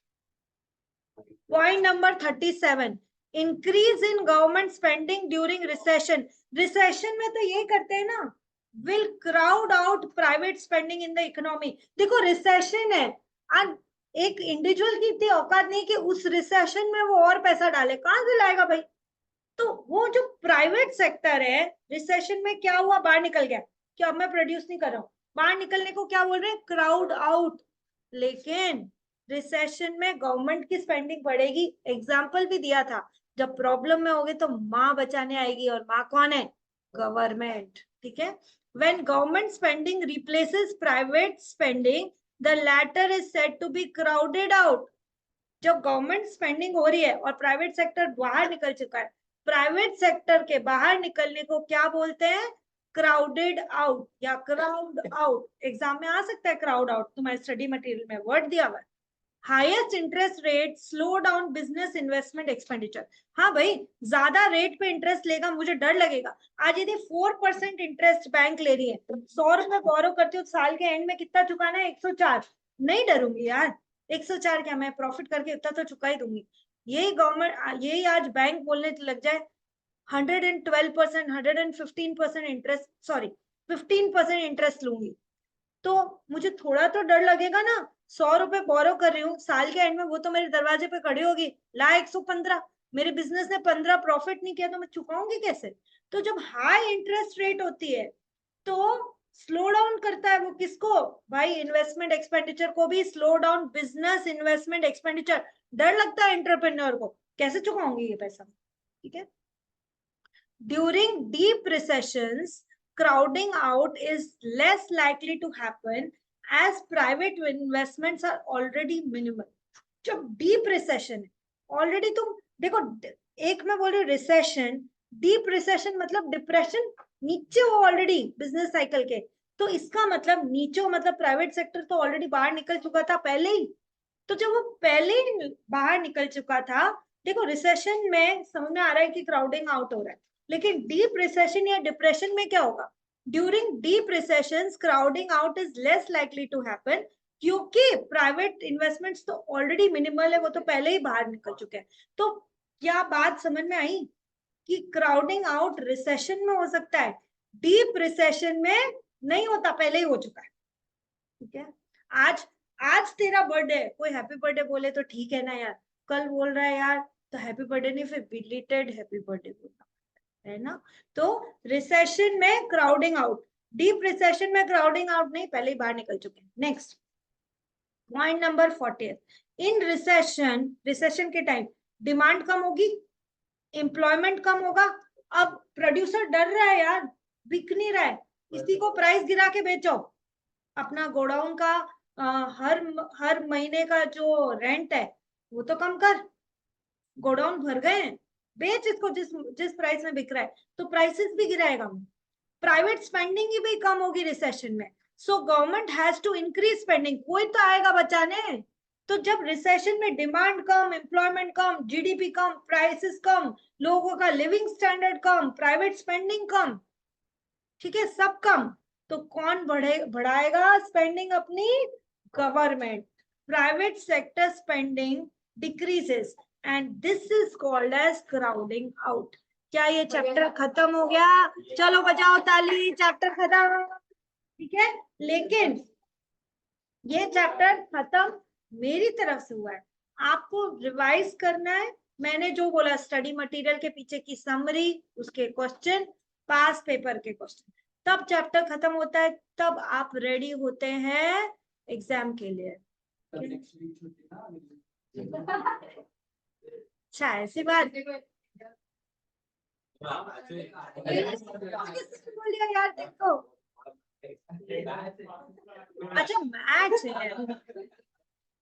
A: point number 37, increase in government spending during recession. Recession में तो ये करते हैं ना, will crowd out private spending in the economy. देखो रिसेशन है, आज एक इंडिविजुअल की इतनी औकात नहीं कि उस रिसेशन में वो और पैसा डाले, कहां से लाएगा भाई? तो वो जो प्राइवेट सेक्टर है, रिसेशन में क्या हुआ, बाहर निकल गया, कि अब मैं प्रोड्यूस नहीं कर रहा हूँ, बाहर निकलने को क्या बोल रहे हैं, क्राउड आउट। लेकिन रिसेशन में गवर्नमेंट की स्पेंडिंग बढ़ेगी, एग्जाम्पल भी दिया था, जब प्रॉब्लम में होगे तो माँ बचाने आएगी, और माँ कौन है? गवर्नमेंट। ठीक है, when government spending replaces private spending, the latter is said to be crowded out। जब गवर्नमेंट स्पेंडिंग हो रही है और प्राइवेट सेक्टर बाहर निकल चुका है, प्राइवेट सेक्टर के बाहर निकलने को क्या बोलते हैं? क्राउडेड आउट या क्राउड आउट। एग्जाम में आ सकता है क्राउड आउट, तुम्हारे स्टडी मटेरियल में वर्ड दिया हुआ है। Highest interest rate slow down business investment expenditure. हाँ भाई, ज्यादा रेट पे इंटरेस्ट लेगा मुझे डर लगेगा। आज यदि 4% इंटरेस्ट बैंक ले रही है, 100 रुपए बोरो करती हूँ, साल के एंड में कितना चुकाना है? 104। नहीं डरूंगी यार, 104 क्या, मैं प्रॉफिट करके इतना तो चुका ही दूंगी। यही गवर्नमेंट, यही आज बैंक बोलने लग जाए 112%, 115% इंटरेस्ट, सॉरी 15% इंटरेस्ट लूंगी, तो मुझे थोड़ा तो डर लगेगा ना। 100 रुपए बोरो कर रही हूँ, साल के एंड में वो तो मेरे दरवाजे पे खड़ी होगी, ला 115, मेरे बिजनेस ने 15 प्रॉफिट नहीं किया तो मैं चुकाऊंगी कैसे? तो जब हाई इंटरेस्ट रेट होती है तो स्लो डाउन करता है वो किसको? भाई इन्वेस्टमेंट एक्सपेंडिचर को भी slow down, business investment expenditure. डर लगता है एंटरप्रेन्योर को, कैसे चुकाऊंगी ये पैसा? ठीक है, during deep recessions crowding out is less likely to happen as private investments are already minimal. जब डीप रिसेशन है ऑलरेडी, तुम देखो, एक मैं बोल रही हूँ रिसेशन, डीप रिसेशन मतलब डिप्रेशन, नीचे हो ऑलरेडी बिजनेस साइकिल के, तो इसका मतलब नीचे हो मतलब प्राइवेट सेक्टर तो ऑलरेडी बाहर निकल चुका था पहले ही। तो जब वो पहले ही बाहर निकल चुका था, देखो रिसेशन में समझ में आ रहा है कि क्राउडिंग आउट हो रहा है, लेकिन डीप रिसेशन या डिप्रेशन में क्या होगा? During deep recession crowding out is less likely to happen, क्योंकि प्राइवेट इन्वेस्टमेंट्स तो ऑलरेडी मिनिमल है, वो तो पहले ही बाहर निकल चुके हैं। तो क्या बात समझ में आई कि क्राउडिंग आउट रिसेशन में हो सकता है, डीप रिसेशन में नहीं होता, पहले ही हो चुका है। ठीक है, आज आज तेरा बर्थडे है, कोई हैप्पी बर्थडे बोले तो ठीक है ना यार, कल बोल रहा है यार तो हैप्पी बर्थडे नहीं, फिर बिलीटेड हैप्पी बर्थडे बोलना है ना। तो रिसेशन में क्राउडिंग आउट, डीप रिसेशन में क्राउडिंग आउट नहीं, पहले ही बाहर निकल चुके हैं। नेक्स्ट पॉइंट नंबर 40, इन रिसेशन, रिसेशन के टाइम डिमांड कम होगी, एम्प्लॉयमेंट कम होगा। अब प्रोड्यूसर डर रहा है यार, बिक नहीं रहा है, इसी को प्राइस गिरा के बेचो, अपना गोडाउन का हर महीने का जो रेंट है वो तो कम कर, गोडाउन भर गए हैं, बेच इसको जिस जिस प्राइस में बिक रहा है, तो प्राइसेस भी गिराएगा। प्राइवेट स्पेंडिंग भी कम होगी रिसेशन में, so government has to increase spending, कोई तो आएगा बचाने। तो जब रिसेशन में डिमांड कम, एम्प्लॉयमेंट कम, जीडीपी कम, प्राइसेस कम, लोगों का लिविंग स्टैंडर्ड कम, प्राइवेट स्पेंडिंग कम, ठीक है, सब कम, तो कौन बढ़ाएगा स्पेंडिंग अपनी? Government. Private sector spending decreases and this is called as crowding out. क्या ये चैप्टर खत्म हो गया? चलो बजाओ ताली, चैप्टर खत्म। ठीक है, लेकिन ये चैप्टर खत्म मेरी तरफ से हुआ है, आपको रिवाइज करना है। मैंने जो बोला, स्टडी मटेरियल के पीछे की समरी, उसके क्वेश्चन, पास पेपर के क्वेश्चन, तब चैप्टर खत्म होता है, तब आप रेडी होते हैं एग्जाम के लिए। अच्छा, ऐसी बात बोलिए यार, देखो अच्छा मैथ्स है